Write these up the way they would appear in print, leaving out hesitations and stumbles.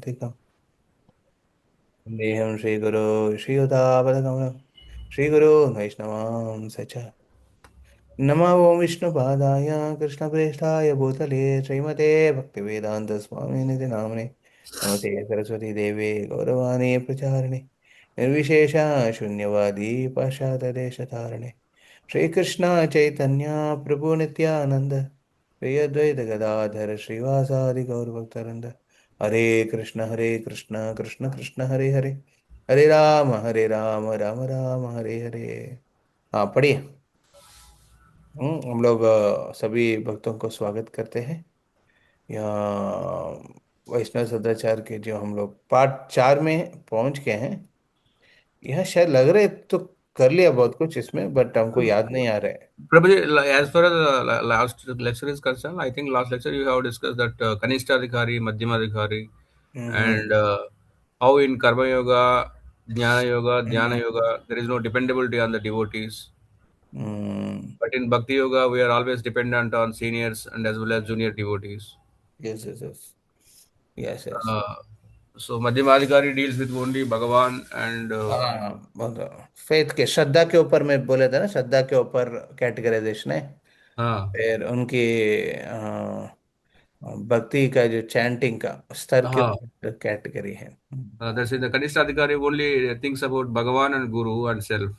ठीक है। देहं श्रीगुरो श्रीयुतापदकमलं श्रीगुरो वैष्णवांस च नमो ओं विष्णुपादाय कृष्णप्रेष्ठाय भूतले श्रीमते भक्तिवेदान्तस्वामिनिधि नाम्ने नमस्ते सरस्वती देवे गौरवाणी प्रचारिणे निर्विशेष शून्यवादी पाश्चात्यदेशतारिणे श्रीकृष्ण चैतन्य प्रभु नित्यानंद श्री अद्वैत गदाधर श्रीवासादि गौरभक्तवृंद हरे कृष्ण कृष्ण कृष्ण हरे हरे हरे राम राम राम हरे हरे। हाँ पढ़िए। हम लोग सभी भक्तों को स्वागत करते हैं यहाँ वैष्णव सदाचार के जो हम लोग पार्ट 4 में पहुंच गए हैं। यह शायद लग रहे तो कर लिया बहुत कुछ इसमें बट हमको याद नहीं आ रहा है। Prabhuji, as far as last lecture is concerned, I think last lecture you have discussed that Kanishta Adhikari, Madhyama Adhikari, hmm. and how in Karma Yoga, Dhyana hmm. Yoga, there is no dependability on the devotees. Hmm. But in Bhakti Yoga, we are always dependent on seniors and as well as junior devotees. Yes yes yes yes yes. Uh, so Madhyama Adhikari deals with only Bhagavan and हाँ बहुत। Faith के श्रद्धा के ऊपर मैं बोले था ना, श्रद्धा के ऊपर कैटेगराइजेशन है। हाँ फिर उनकी भक्ति का जो चैंटिंग का स्तर के हाँ ऊपर कैटेगरी है। that's it. The Kanishta Adhikari only thinks about Bhagavan and Guru and self.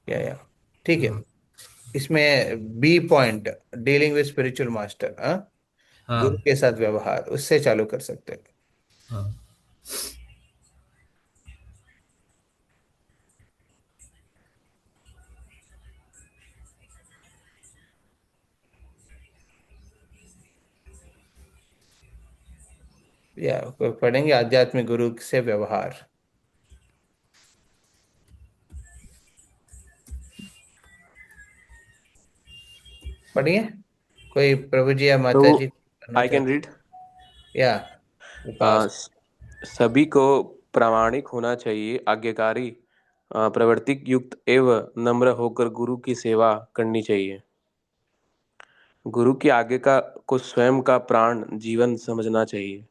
या ठीक है। हाँ इसमें B point dealing with spiritual master, हाँ, गुरु हाँ के साथ व्यवहार उससे चालू कर सकते हैं। हाँ या पढ़ेंगे आध्यात्मिक गुरु से व्यवहार। पढ़िए। कोई प्रभु जी या माता तो जी करना आई कैन चाहते? रीड। या विकास। सभी को प्रामाणिक होना चाहिए, आज्ञाकारी, प्रवृत्ति युक्त एवं नम्र होकर गुरु की सेवा करनी चाहिए। गुरु की आज्ञा का को स्वयं का प्राण जीवन समझना चाहिए।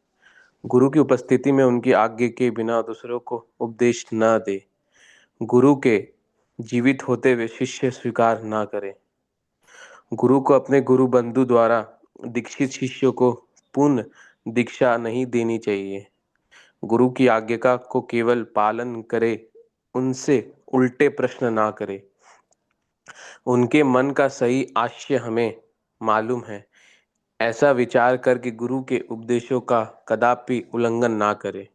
गुरु की उपस्थिति में उनकी आज्ञा के बिना दूसरों को उपदेश न दे। गुरु के जीवित होते हुए शिष्य स्वीकार न करे। गुरु को अपने गुरु बंधु द्वारा दीक्षित शिष्यों को पूर्ण दीक्षा नहीं देनी चाहिए। गुरु की आज्ञा को केवल पालन करे, उनसे उल्टे प्रश्न ना करे। उनके मन का सही आशय हमें मालूम है, ऐसा विचार करके गुरु के उपदेशों का कदापि उल्लंघन ना करे।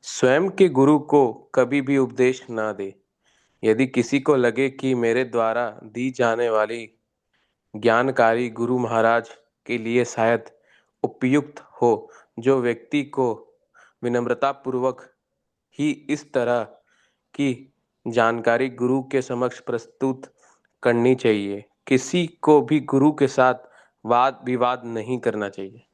स्वयं के गुरु को कभी भी उपदेश ना दे। यदि किसी को लगे कि मेरे द्वारा दी जाने वाली ज्ञानकारी गुरु महाराज के लिए शायद उपयुक्त हो, जो व्यक्ति को विनम्रता पूर्वक ही इस तरह की जानकारी गुरु के समक्ष प्रस्तुत करनी चाहिए। किसी को भी गुरु के साथ वाद विवाद नहीं करना चाहिए।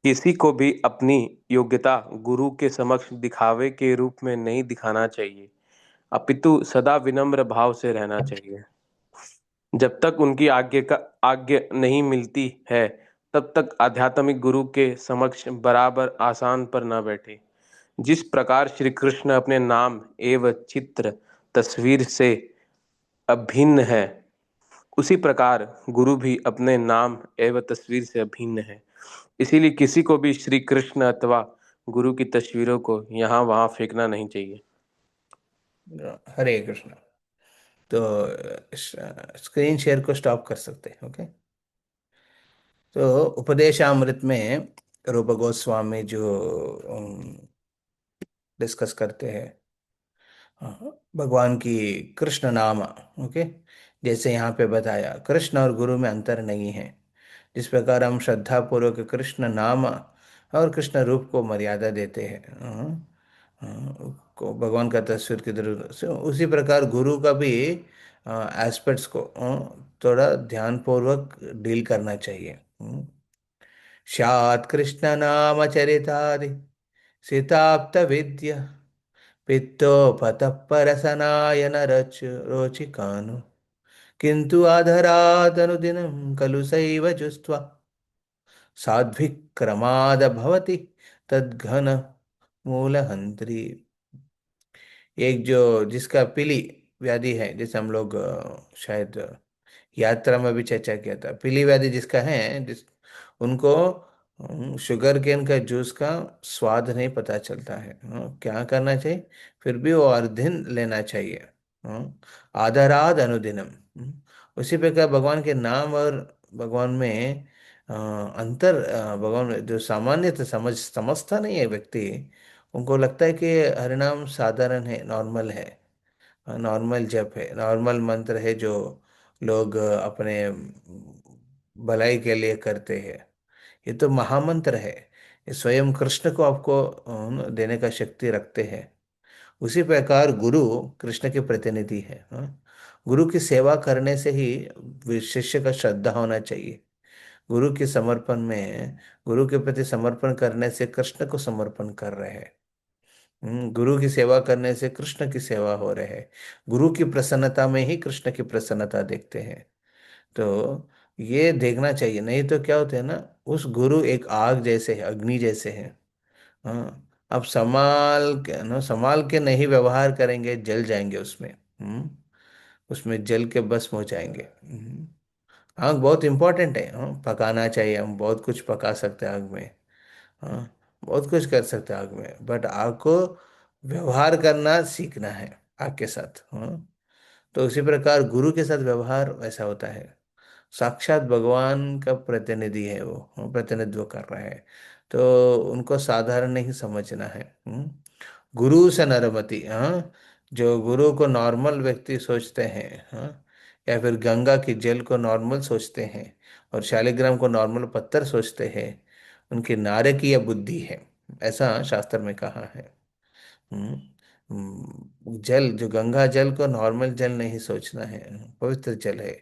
किसी को भी अपनी योग्यता गुरु के समक्ष दिखावे के रूप में नहीं दिखाना चाहिए, अपितु सदा विनम्र भाव से रहना चाहिए। जब तक उनकी आज्ञा नहीं मिलती है, तब तक आध्यात्मिक गुरु के समक्ष बराबर आसान पर न बैठे। जिस प्रकार श्री कृष्ण अपने नाम एवं चित्र तस्वीर से अभिन्न है, उसी प्रकार गुरु भी अपने नाम एवं तस्वीर से अभिन्न है। इसीलिए किसी को भी श्री कृष्ण अथवा गुरु की तस्वीरों को यहाँ वहाँ फेंकना नहीं चाहिए। हरे कृष्ण। तो स्क्रीन शेयर को स्टॉप कर सकते हैं, ओके। तो उपदेशामृत में रूप गोस्वामी जो डिस्कस करते हैं, हाँ, भगवान की कृष्ण नाम, ओके। जैसे यहाँ पे बताया कृष्ण और गुरु में अंतर नहीं है। जिस प्रकार हम श्रद्धा पूर्वक कृष्ण नाम और कृष्ण रूप को मर्यादा देते हैं, को भगवान का तस्वीर की जरूरत से उसी प्रकार गुरु का भी एस्पेक्ट्स को थोड़ा ध्यान पूर्वक डील करना चाहिए। शात कृष्ण नाम चरितादि सीताप्त विद्या पित्तोपतः परसनायन रच रोचिकानु किंतु आधरात् अनुदिनं खलु सैव जुस्त्वा साध्विक क्रमाद भवति तद्घन मूलहंत्री। एक जो जिसका पीली व्याधि है, जैसे हम लोग शायद यात्रा में भी चर्चा किया था, पीली व्याधि जिसका है, जिस उनको शुगर केन का जूस का स्वाद नहीं पता चलता है। क्या करना चाहिए? फिर भी वो हर दिन लेना चाहिए। आधाराद अनुदिनम। उसी प्रकार भगवान के नाम और भगवान में अंतर, भगवान में जो सामान्य समझता नहीं है व्यक्ति, उनको लगता है कि हरिनाम साधारण है, नॉर्मल है, नॉर्मल जप है, नॉर्मल मंत्र है जो लोग अपने भलाई के लिए करते हैं। ये तो महामंत्र है। ये स्वयं कृष्ण को आपको देने का शक्ति रखते हैं। उसी प्रकार गुरु कृष्ण के प्रतिनिधि है। गुरु की सेवा करने से ही शिष्य का श्रद्धा होना चाहिए। गुरु के समर्पण में, गुरु के प्रति समर्पण करने से कृष्ण को समर्पण कर रहे हैं। गुरु की सेवा करने से कृष्ण की सेवा हो रहे है। गुरु की प्रसन्नता में ही कृष्ण की प्रसन्नता देखते हैं। तो ये देखना चाहिए, नहीं तो क्या होता है ना, उस गुरु एक आग जैसे है, अग्नि जैसे है। हाँ, अब संभाल के नहीं व्यवहार करेंगे, जल जाएंगे उसमें। उसमें जल के भस्म हो जाएंगे। आग बहुत इंपॉर्टेंट है। पकाना चाहिए, हम बहुत कुछ पका सकते हैं आग में। हाँ, बहुत कुछ कर सकते हैं आग में, बट आग को व्यवहार करना सीखना है आग के साथ। तो उसी प्रकार गुरु के साथ व्यवहार वैसा होता है। साक्षात भगवान का प्रतिनिधि है वो प्रतिनिधित्व कर रहा है। तो उनको साधारण नहीं समझना है। गुरु से नरमति। हाँ, जो गुरु को नॉर्मल व्यक्ति सोचते हैं, हाँ, या फिर गंगा की जल को नॉर्मल सोचते हैं और शालिग्राम को नॉर्मल पत्थर सोचते हैं, उनकी नारकीय बुद्धि है, ऐसा शास्त्र में कहा है। जल, जो गंगा जल को नॉर्मल जल नहीं सोचना है, पवित्र जल है।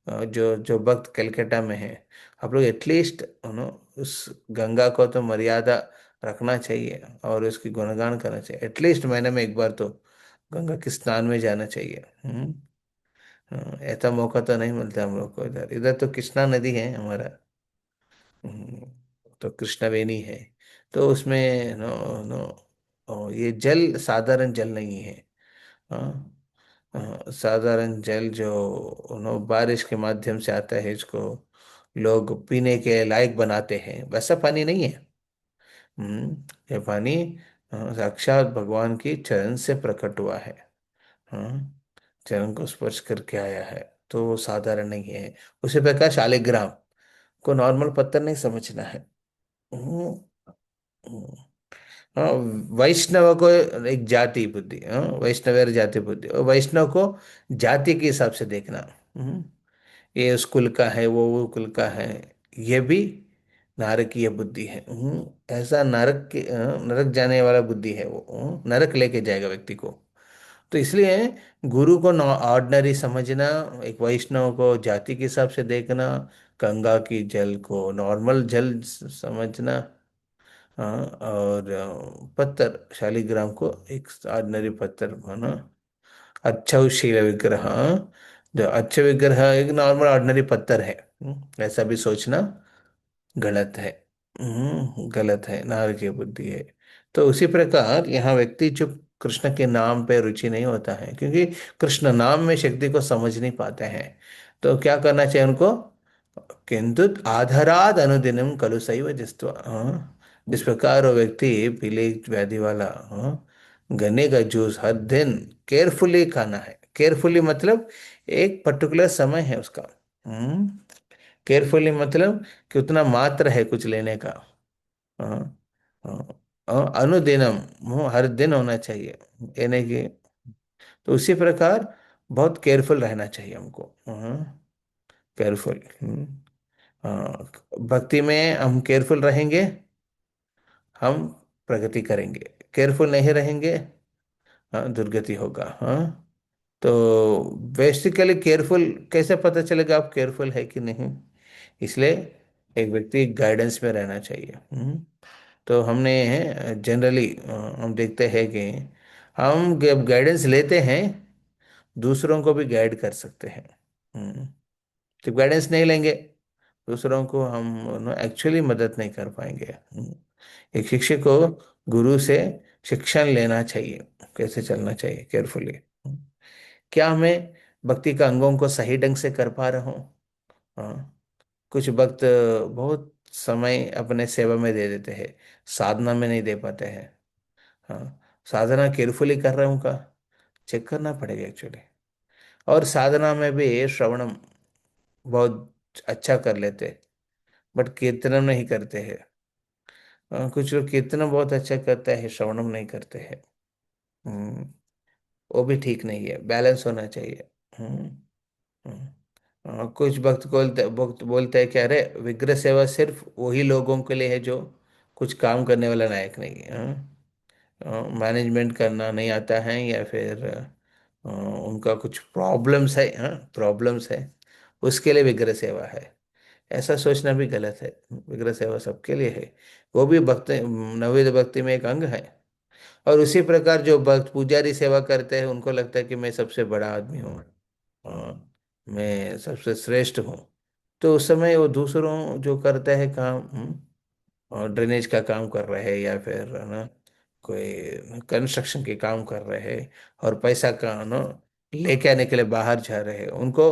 जो जो भक्त कलकत्ता में है, आप लोग एटलीस्ट नो उस गंगा को तो मर्यादा रखना चाहिए और उसकी गुणगान करना चाहिए। एटलीस्ट महीने में एक बार तो गंगा के स्नान में जाना चाहिए। ऐसा मौका तो नहीं मिलता हम लोग को। इधर इधर तो कृष्णा नदी है हमारा। हम्म, तो कृष्णवेणी है। तो उसमें नो नो ये जल साधारण जल नहीं है। हाँ, साधारण जल जो नो बारिश के माध्यम से आता है, इसको लोग पीने के लायक बनाते हैं, वैसा पानी नहीं है। ये पानी साक्षात भगवान की चरण से प्रकट हुआ है। हाँ, चरण को स्पर्श करके आया है, तो वो साधारण नहीं है। उसी प्रकार शालिग्राम को नॉर्मल पत्थर नहीं समझना है। हम्म, हम्म। हाँ, वैष्णव को एक जाति बुद्धि, वैष्णव और जाति बुद्धि, और वैष्णव को जाति के हिसाब से देखना। हम्म, ये उस कुल का है, वो कुल का है, ये भी नारकीय बुद्धि है। ऐसा नरक जाने वाला बुद्धि है वो। नरक लेके जाएगा व्यक्ति को। तो इसलिए गुरु को ऑर्डिनरी समझना, एक वैष्णव को जाति के हिसाब से देखना, गंगा की जल को नॉर्मल जल समझना। हाँ, और पत्थर शालिग्राम को एक ऑर्डिनरी पत्थर माना। अच्छा शील विग्रह, जो अच्छे विग्रह एक नॉर्मल ऑर्डिनरी पत्थर है। ऐसा भी सोचना गलत है। गलत है, नारकीय बुद्धि है। तो उसी प्रकार यहाँ व्यक्ति जो कृष्ण के नाम पे रुचि नहीं होता है, क्योंकि कृष्ण नाम में शक्ति को समझ नहीं पाते हैं, तो क्या करना चाहिए उनको? किंतु आधराद अनुदिनम खलु सैव जिस्त्वा। जिस प्रकार वो व्यक्ति पीले व्याधि वाला, गन्ने का जूस हर दिन केयरफुली खाना है। केयरफुली मतलब एक पर्टिकुलर समय है उसका। केयरफुली मतलब कि उतना मात्र है कुछ लेने का। हाँ, अनुदिनम, वो हर दिन होना चाहिए, ये नहीं कि। तो उसी प्रकार बहुत केयरफुल रहना चाहिए हमको। केयरफुल। हाँ, भक्ति में हम केयरफुल रहेंगे, हम प्रगति करेंगे। केयरफुल नहीं रहेंगे, हाँ, दुर्गति होगा। हाँ, तो बेसिकली केयरफुल कैसे पता चलेगा आप केयरफुल है कि नहीं? इसलिए एक व्यक्ति गाइडेंस में रहना चाहिए। तो हमने जनरली हम देखते हैं कि हम जब गाइडेंस लेते हैं, दूसरों को भी गाइड कर सकते हैं। हम्म, तो गाइडेंस नहीं लेंगे, दूसरों को हम एक्चुअली मदद नहीं कर पाएंगे। एक शिक्षक को गुरु से शिक्षण लेना चाहिए, कैसे चलना चाहिए केयरफुली। क्या मैं भक्ति का अंगों को सही ढंग से कर पा रहा हूँ? हाँ, कुछ भक्त बहुत समय अपने सेवा में दे देते हैं, साधना में नहीं दे पाते हैं। हाँ, साधना केयरफुली कर रहा हूँ का चेक करना पड़ेगा एक्चुअली। और साधना में भी श्रवणम बहुत अच्छा कर लेते, बट कीर्तनम नहीं करते हैं। कुछ लोग कीर्तन बहुत अच्छा करते हैं, श्रवणम नहीं करते हैं। हम्म, वो भी ठीक नहीं है, बैलेंस होना चाहिए। हम्म। हम्म। कुछ भक्त बोलते हैं कि अरे विग्रह सेवा सिर्फ वही लोगों के लिए है जो कुछ काम करने वाला नायक नहीं है। मैनेजमेंट करना नहीं आता है, या फिर उनका कुछ प्रॉब्लम्स है, हाँ प्रॉब्लम्स है, उसके लिए विग्रह सेवा है। ऐसा सोचना भी गलत है। विग्रह सेवा सबके लिए है, वो भी भक्ति, नवविध भक्ति में एक अंग है। और उसी प्रकार जो भक्त पुजारी सेवा करते हैं, उनको लगता है कि मैं सबसे बड़ा आदमी हूँ, मैं सबसे श्रेष्ठ हूँ। तो उस समय वो दूसरों जो करते हैं काम, और ड्रेनेज का काम कर रहे हैं, या फिर है ना कोई कंस्ट्रक्शन के काम कर रहे हैं, और पैसा का ना लेके आने के लिए बाहर जा रहे हैं, उनको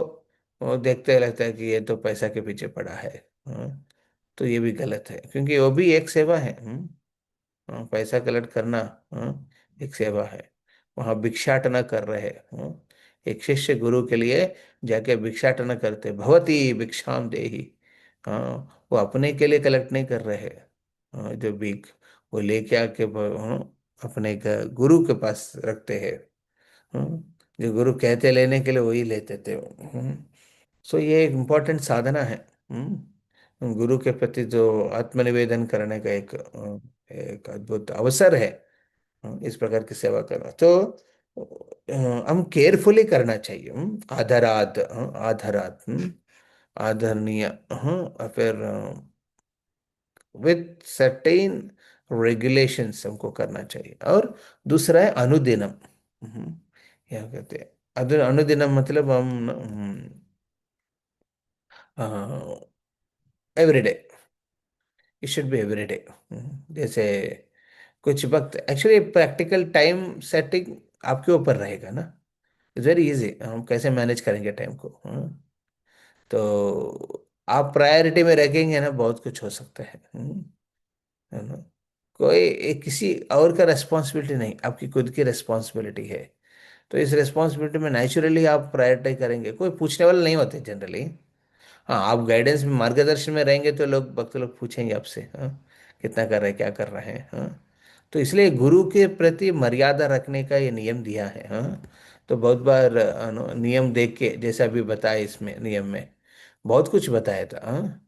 वो देखते लगता है कि ये तो पैसा के पीछे पड़ा है। हाँ, तो ये भी गलत है, क्योंकि वो भी एक सेवा है। हाँ, पैसा कलेक्ट करना, हाँ, एक सेवा है। वहाँ भिक्षाटना कर रहे, हाँ, एक शिष्य गुरु के लिए जाके भिक्षाटना करते, भवती भिक्षाम देहि। हाँ, वो अपने के लिए कलेक्ट नहीं कर रहे। हाँ, जो भीख वो लेके आके हाँ, अपने गुरु के पास रखते हैं। हाँ, जो गुरु कहते लेने के लिए वही लेते थे। सो ये एक इम्पोर्टेंट साधना है। गुरु के प्रति जो आत्मनिवेदन करने का एक अद्भुत अवसर है। इस प्रकार की सेवा करना तो हम केयरफुली करना चाहिए। आदरात, आदरात, आदरणीय, और फिर विथ सर्टेन रेगुलेशंस हमको करना चाहिए। और दूसरा है अनुदिनम। क्या कहते हैं अनुदिनम, मतलब हम everyday, it should be everyday. जैसे कुछ वक्त एक्चुअली प्रैक्टिकल टाइम सेटिंग आपके ऊपर रहेगा ना, इट्स वेरी इजी, हम कैसे मैनेज करेंगे टाइम को। तो आप प्रायोरिटी में रखेंगे ना, बहुत कुछ हो सकता है। है ना, किसी और का रेस्पॉन्सिबिलिटी नहीं, आपकी खुद की रेस्पॉन्सिबिलिटी है। तो इस रेस्पॉन्सिबिलिटी में नेचुरली आप प्रायोरिटाइज करेंगे, कोई पूछने वाला नहीं होते जनरली। हाँ, आप गाइडेंस में मार्गदर्शन में रहेंगे तो लोग भक्त लोग पूछेंगे आपसे, हाँ कितना कर रहे हैं, क्या कर रहे हैं। हाँ, तो इसलिए गुरु के प्रति मर्यादा रखने का ये नियम दिया है। हाँ, तो बहुत बार नियम देख के, जैसा अभी बताया इसमें नियम में बहुत कुछ बताया था। हाँ,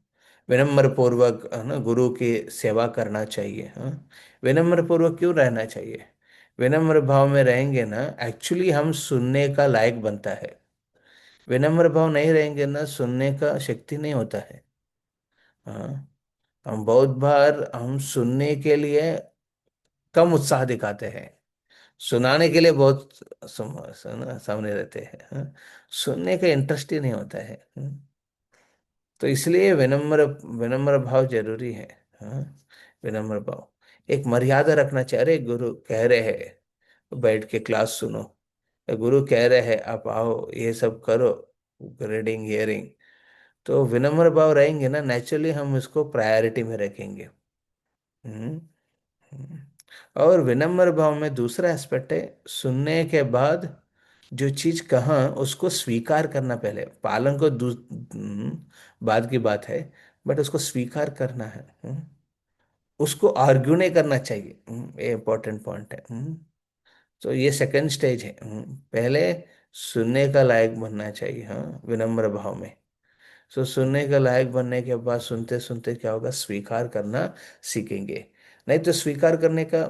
विनम्र पूर्वक है ना गुरु की सेवा करना चाहिए। हाँ, विनम्र पूर्वक क्यों रहना चाहिए? विनम्र भाव में रहेंगे ना, एक्चुअली हम सुनने का लायक बनता है। विनम्र भाव नहीं रहेंगे ना, सुनने का शक्ति नहीं होता है। हाँ, हम बहुत बार हम सुनने के लिए कम उत्साह दिखाते हैं, सुनाने के लिए बहुत सामने रहते हैं। हाँ, सुनने का इंटरेस्ट ही नहीं होता है। तो इसलिए विनम्र विनम्र भाव जरूरी है। हाँ, विनम्र भाव, एक मर्यादा रखना चाहिए। अरे गुरु कह रहे हैं बैठ के क्लास सुनो, गुरु कह रहे हैं आप आओ ये सब करो, रीडिंग हियरिंग, तो विनम्र भाव रहेंगे ना, नेचुरली हम इसको प्रायोरिटी में रखेंगे। हम्म, हम्म। और विनम्र भाव में दूसरा एस्पेक्ट है, सुनने के बाद जो चीज कहा उसको स्वीकार करना, पहले पालन को बाद की बात है, बट उसको स्वीकार करना है। उसको आर्ग्यू नहीं करना चाहिए। ये इंपॉर्टेंट पॉइंट है। तो ये सेकंड स्टेज है। पहले सुनने का लायक बनना चाहिए, हाँ विनम्र भाव में। सो सुनने का लायक बनने के बाद सुनते सुनते क्या होगा, स्वीकार करना सीखेंगे। नहीं तो स्वीकार करने का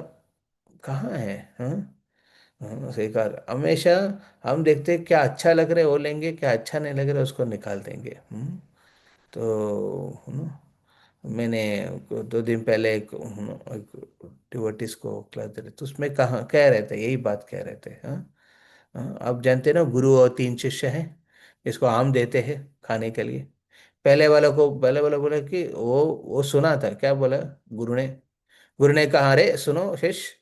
कहाँ है? हाँ, स्वीकार हमेशा हम देखते हैं क्या अच्छा लग रहा है वो लेंगे, क्या अच्छा नहीं लग रहा है उसको निकाल देंगे। तो मैंने 2 दिन पहले एक डिवोटिस को क्लास दे रहे तो उसमें कहा कह रहे थे, यही बात कह रहे थे। हाँ, हाँ, आप जानते हैं ना, गुरु और 3 शिष्य हैं। इसको आम देते हैं खाने के लिए। पहले वाला बोला कि वो सुना था, क्या बोला गुरु ने कहा, अरे सुनो शिष्य,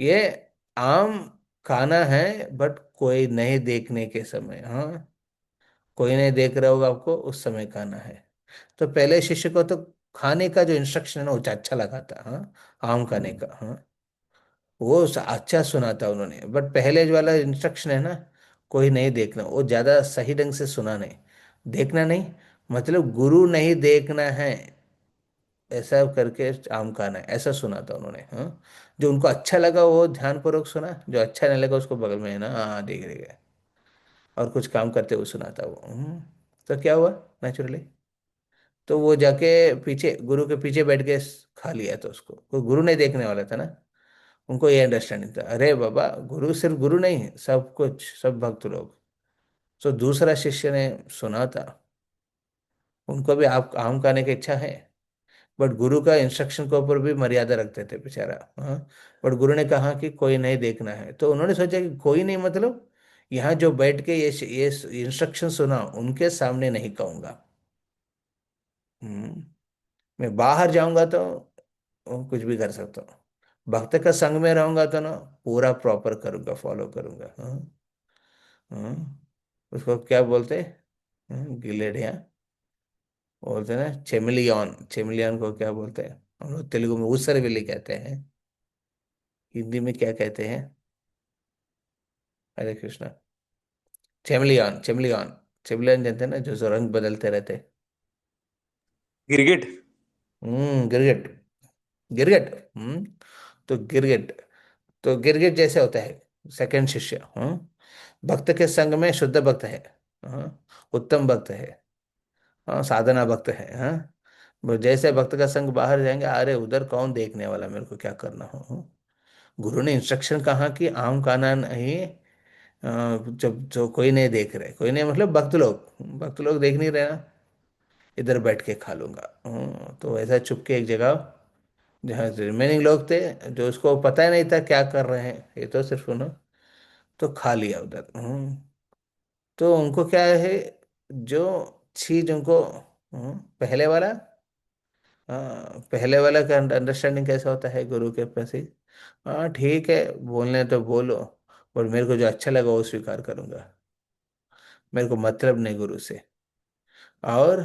ये आम खाना है, बट कोई नहीं देखने के समय, हाँ, कोई नहीं देख रहा होगा आपको उस समय खाना है। तो पहले शिष्य को तो खाने का जो इंस्ट्रक्शन है ना वो अच्छा लगा था, हाँ, आम खाने का, हाँ, अच्छा सुना था उन्होंने। बट पहले जो वाला इंस्ट्रक्शन है ना, कोई नहीं देखना, वो ज्यादा सही ढंग से सुना नहीं। देखना नहीं, मतलब गुरु नहीं देखना है, ऐसा करके आम खाना है, ऐसा सुना था उन्होंने, हाँ। जो उनको अच्छा लगा वो ध्यानपूर्वक सुना, जो अच्छा नहीं लगा उसको बगल में है ना, हाँ, देख रहे, और कुछ काम करते हुए सुना था वो, तो क्या हुआ नेचुरली, तो वो जाके पीछे, गुरु के पीछे बैठ के खा लिया, तो उसको कोई गुरु नहीं देखने वाला था ना। उनको ये अंडरस्टैंडिंग था, अरे बाबा, गुरु सिर्फ गुरु नहीं है, सब कुछ, सब भक्त लोग। तो दूसरा शिष्य ने सुना था, उनको भी आप आम खाने की इच्छा है, बट गुरु का इंस्ट्रक्शन के ऊपर भी मर्यादा रखते थे बेचारा, हाँ। बट गुरु ने कहा कि कोई नहीं देखना है, तो उन्होंने सोचा कि कोई नहीं, मतलब यहाँ जो बैठ के ये इंस्ट्रक्शन सुना उनके सामने नहीं कहूंगा। हम्म मैं बाहर जाऊंगा तो कुछ भी कर सकता हूँ, भक्त का संग में रहूंगा तो ना पूरा प्रॉपर करूंगा, फॉलो करूंगा, हाँ। हाँ, उसको क्या बोलते हैं, गिलेडिया बोलते हैं ना, चेमिलियन, चेमिलियन को क्या बोलते हैं हम लोग तेलुगु में, उसरविल्ली कहते हैं, हिंदी में क्या कहते हैं, हरे कृष्णा, चेमिलियन, चेमिलियन, चेमिलियन जानते हैं ना, जो रंग बदलते रहते हैं। गिरगिट। गिरगिट, गिरगिट, तो गिरगिट, तो गिरगिट जैसे होता है सेकंड शिष्य, भक्त के संग में शुद्ध भक्त है, हाँ, उत्तम भक्त है, हाँ, साधना भक्त है, हाँ। वो जैसे भक्त का संग बाहर जाएंगे, अरे उधर कौन देखने वाला, मेरे को क्या करना हो, हाँ? गुरु ने इंस्ट्रक्शन कहा कि आम खाना नहीं, जब जो कोई नहीं देख रहे, कोई नहीं मतलब भक्त लोग देख नहीं रहे ना, इधर बैठ के खा लूंगा, तो ऐसा चुप के एक जगह, जहाँ रिमेनिंग लोग थे, जो उसको पता ही नहीं था क्या कर रहे हैं, ये तो सिर्फ सुनो, तो खा लिया उधर, तो उनको क्या है, जो चीज उनको, पहले वाला, पहले वाला का अंडरस्टैंडिंग कैसा होता है गुरु के प्रति, हाँ ठीक है, बोलने तो बोलो, और मेरे को जो अच्छा लगा वो स्वीकार करूंगा, मेरे को मतलब नहीं गुरु से। और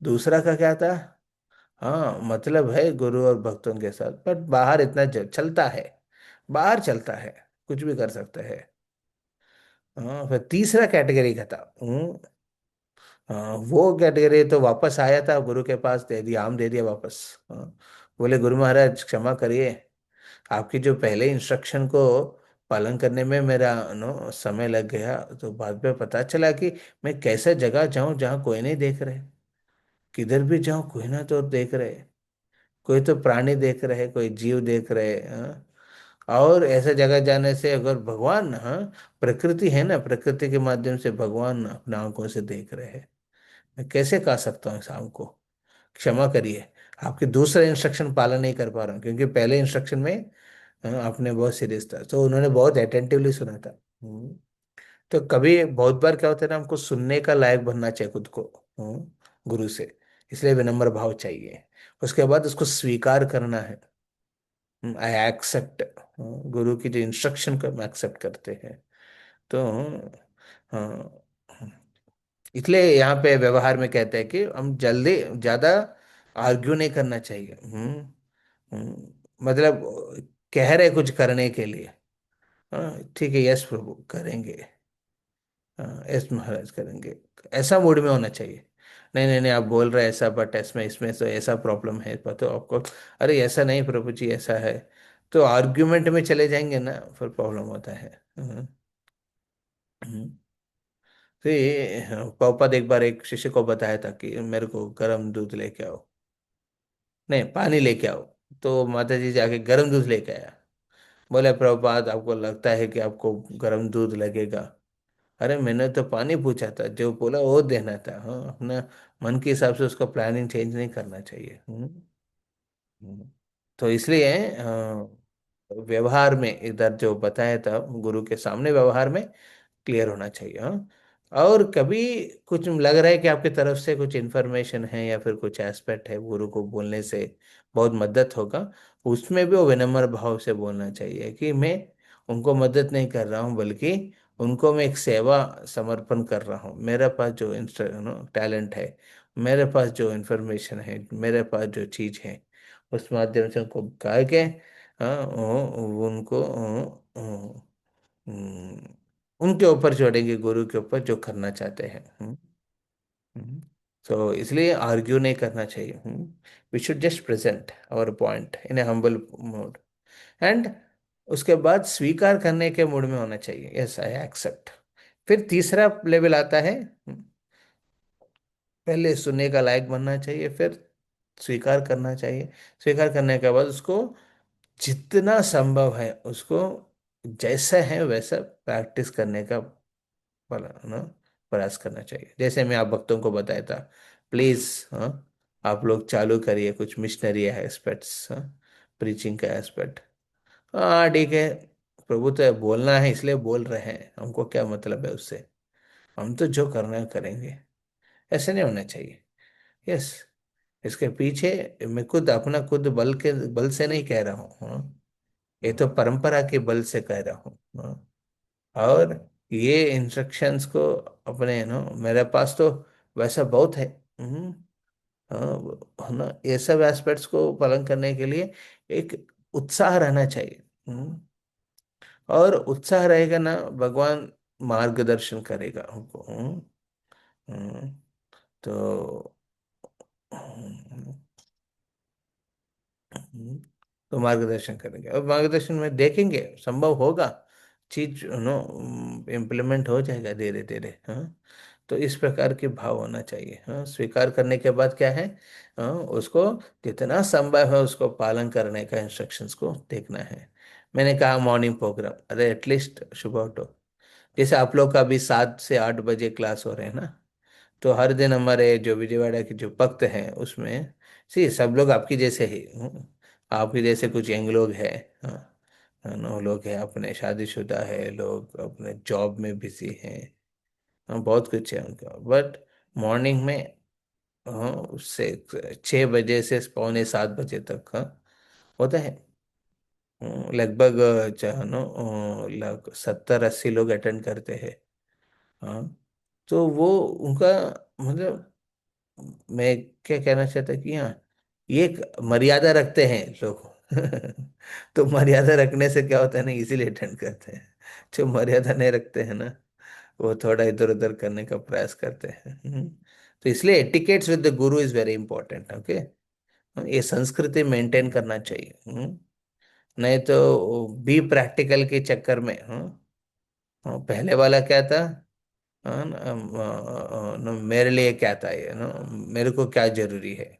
दूसरा का क्या था, हाँ मतलब है गुरु और भक्तों के साथ, बट बाहर इतना चलता है, बाहर चलता है, कुछ भी कर सकते हैं। हाँ, फिर तीसरा कैटेगरी का था, हाँ, वो कैटेगरी तो वापस आया था गुरु के पास, दे दिया, आम दे दिया वापस, हाँ। बोले गुरु महाराज क्षमा करिए, आपकी जो पहले इंस्ट्रक्शन को पालन करने में मेरा समय लग गया, तो बाद में पता चला कि मैं कैसे जगह जाऊं जहां कोई नहीं देख रहे, किधर भी जाऊं कोई ना तो देख रहे, कोई तो प्राणी देख रहे, कोई जीव देख रहे, हाँ? और ऐसे जगह जाने से अगर भगवान, हाँ, प्रकृति है ना, प्रकृति के माध्यम से भगवान अपने आंखों से देख रहे हैं, मैं कैसे कह सकता हूँ शाम को, क्षमा करिए, आपके दूसरे इंस्ट्रक्शन पालन नहीं कर पा रहा हूँ, क्योंकि पहले इंस्ट्रक्शन में आपने बहुत सीरियस था, तो उन्होंने बहुत अटेंटिवली सुना था। तो कभी बहुत बार क्या होता है ना, हमको सुनने का लायक बनना चाहिए खुद को, गुरु से, इसलिए विनम्र भाव चाहिए, उसके बाद उसको स्वीकार करना है, आई एक्सेप्ट, गुरु की जो इंस्ट्रक्शन को हम एक्सेप्ट करते हैं, तो हाँ, इसलिए यहाँ पे व्यवहार में कहते हैं कि हम जल्दी ज्यादा आर्ग्यू नहीं करना चाहिए, मतलब कह रहे कुछ करने के लिए, हाँ ठीक है, यस प्रभु करेंगे, हाँ यस महाराज करेंगे, ऐसा मूड में होना चाहिए। नहीं नहीं नहीं, आप बोल रहे हैं ऐसा, बट इसमें इसमें तो ऐसा प्रॉब्लम है, पता आपको, अरे ऐसा नहीं प्रभु जी, ऐसा है, तो आर्ग्यूमेंट में चले जाएंगे ना, फिर प्रॉब्लम होता है। हम्म। फिर प्रभुपाद एक बार एक शिष्य को बताया था कि मेरे को गर्म दूध लेके आओ, नहीं पानी लेके आओ, तो माता जी जाके गर्म दूध लेके आया, बोले प्रभुपाद आपको लगता है कि आपको गर्म दूध लगेगा, अरे मैंने तो पानी पूछा था, जो बोला वो देना था, हाँ, अपना मन के हिसाब से उसका प्लानिंग चेंज नहीं करना चाहिए, हम्म। तो इसलिए व्यवहार में इधर जो बताया था गुरु के सामने व्यवहार में क्लियर होना चाहिए, हाँ। और कभी कुछ लग रहा है कि आपकी तरफ से कुछ इन्फॉर्मेशन है या फिर कुछ एस्पेक्ट है गुरु को बोलने से बहुत मदद होगा, उसमें भी वो विनम्र भाव से बोलना चाहिए कि मैं उनको मदद नहीं कर रहा हूँ, बल्कि उनको मैं एक सेवा समर्पण कर रहा हूँ। मेरे पास जो टैलेंट है, मेरे पास जो इन्फॉर्मेशन है, मेरे पास जो चीज़ है, उस माध्यम से उनको कह के उनको हम्म, उनके ऊपर छोड़ेंगे, गुरु के ऊपर जो करना चाहते हैं। तो इसलिए आर्ग्यू नहीं करना चाहिए। We should just present our point in a humble mode, and उसके बाद स्वीकार करने के मूड में होना चाहिए, यस आई एक्सेप्ट। फिर तीसरा लेवल आता है, पहले सुनने का लायक बनना चाहिए, फिर स्वीकार करना चाहिए। स्वीकार करने के बाद उसको जितना संभव है उसको जैसा है वैसा प्रैक्टिस करने का ना प्रयास करना चाहिए। जैसे मैं आप भक्तों को बताया था, प्लीज, हाँ, आप लोग चालू करिए कुछ मिशनरी एस्पेक्ट्स, हाँ, प्रीचिंग का एस्पेक्ट। हाँ ठीक है, प्रभु तो बोलना है इसलिए बोल रहे हैं, हमको क्या मतलब है उससे, हम तो जो करना है करेंगे। ऐसे नहीं होना चाहिए। यस, इसके पीछे मैं खुद अपना खुद बल से नहीं कह रहा हूँ, हाँ, ये तो परंपरा के बल से कह रहा हूँ, हाँ। और ये इंस्ट्रक्शंस को अपने मेरे पास तो वैसा बहुत है। हम्म, हाँ, है ना, ये सब एस्पेक्ट्स को पालन करने के लिए एक उत्साह रहना चाहिए। और उत्साह रहेगा ना, भगवान मार्गदर्शन करेगा हमको। हम्म, तो हम्म, तो मार्गदर्शन करेंगे और मार्गदर्शन में देखेंगे संभव होगा, चीज इम्प्लीमेंट हो जाएगा धीरे धीरे। हाँ, तो इस प्रकार के भाव होना चाहिए। हाँ, स्वीकार करने के बाद क्या है, हाँ, उसको जितना संभव है उसको पालन करने का इंस्ट्रक्शंस को देखना है। मैंने कहा मॉर्निंग प्रोग्राम, अरे एटलीस्ट सुबह उठो। जैसे आप लोग का अभी 7 से 8 बजे क्लास हो रहे हैं ना, तो हर दिन हमारे जो विजयवाड़ा के जो भक्त हैं उसमें सी सब लोग आपकी जैसे ही, आपके जैसे कुछ यंग लोग हैं, हाँ, नो लोग हैं अपने शादीशुदा है, लोग अपने जॉब में बिजी हैं, हाँ, बहुत कुछ है उनका। बट मॉर्निंग में, हाँ, उससे 6 बजे से पौने 7 बजे तक, हाँ, होता है। लगभग लग 70-80 लोग अटेंड करते हैं। हाँ, तो वो उनका मतलब, मैं क्या कहना चाहता कि हाँ, ये एक मर्यादा रखते हैं लोग। तो मर्यादा रखने से क्या होता है ना, इसीलिए अटेंड करते हैं। जो मर्यादा नहीं रखते हैं ना, वो थोड़ा इधर उधर करने का प्रयास करते हैं। तो इसलिए etiquettes with the Guru is very important, okay. ये संस्कृति मेंटेन करना चाहिए। नहीं तो बी प्रैक्टिकल के चक्कर में, पहले वाला क्या था, हाँ ना, मेरे लिए क्या था ये ना, मेरे को क्या जरूरी है,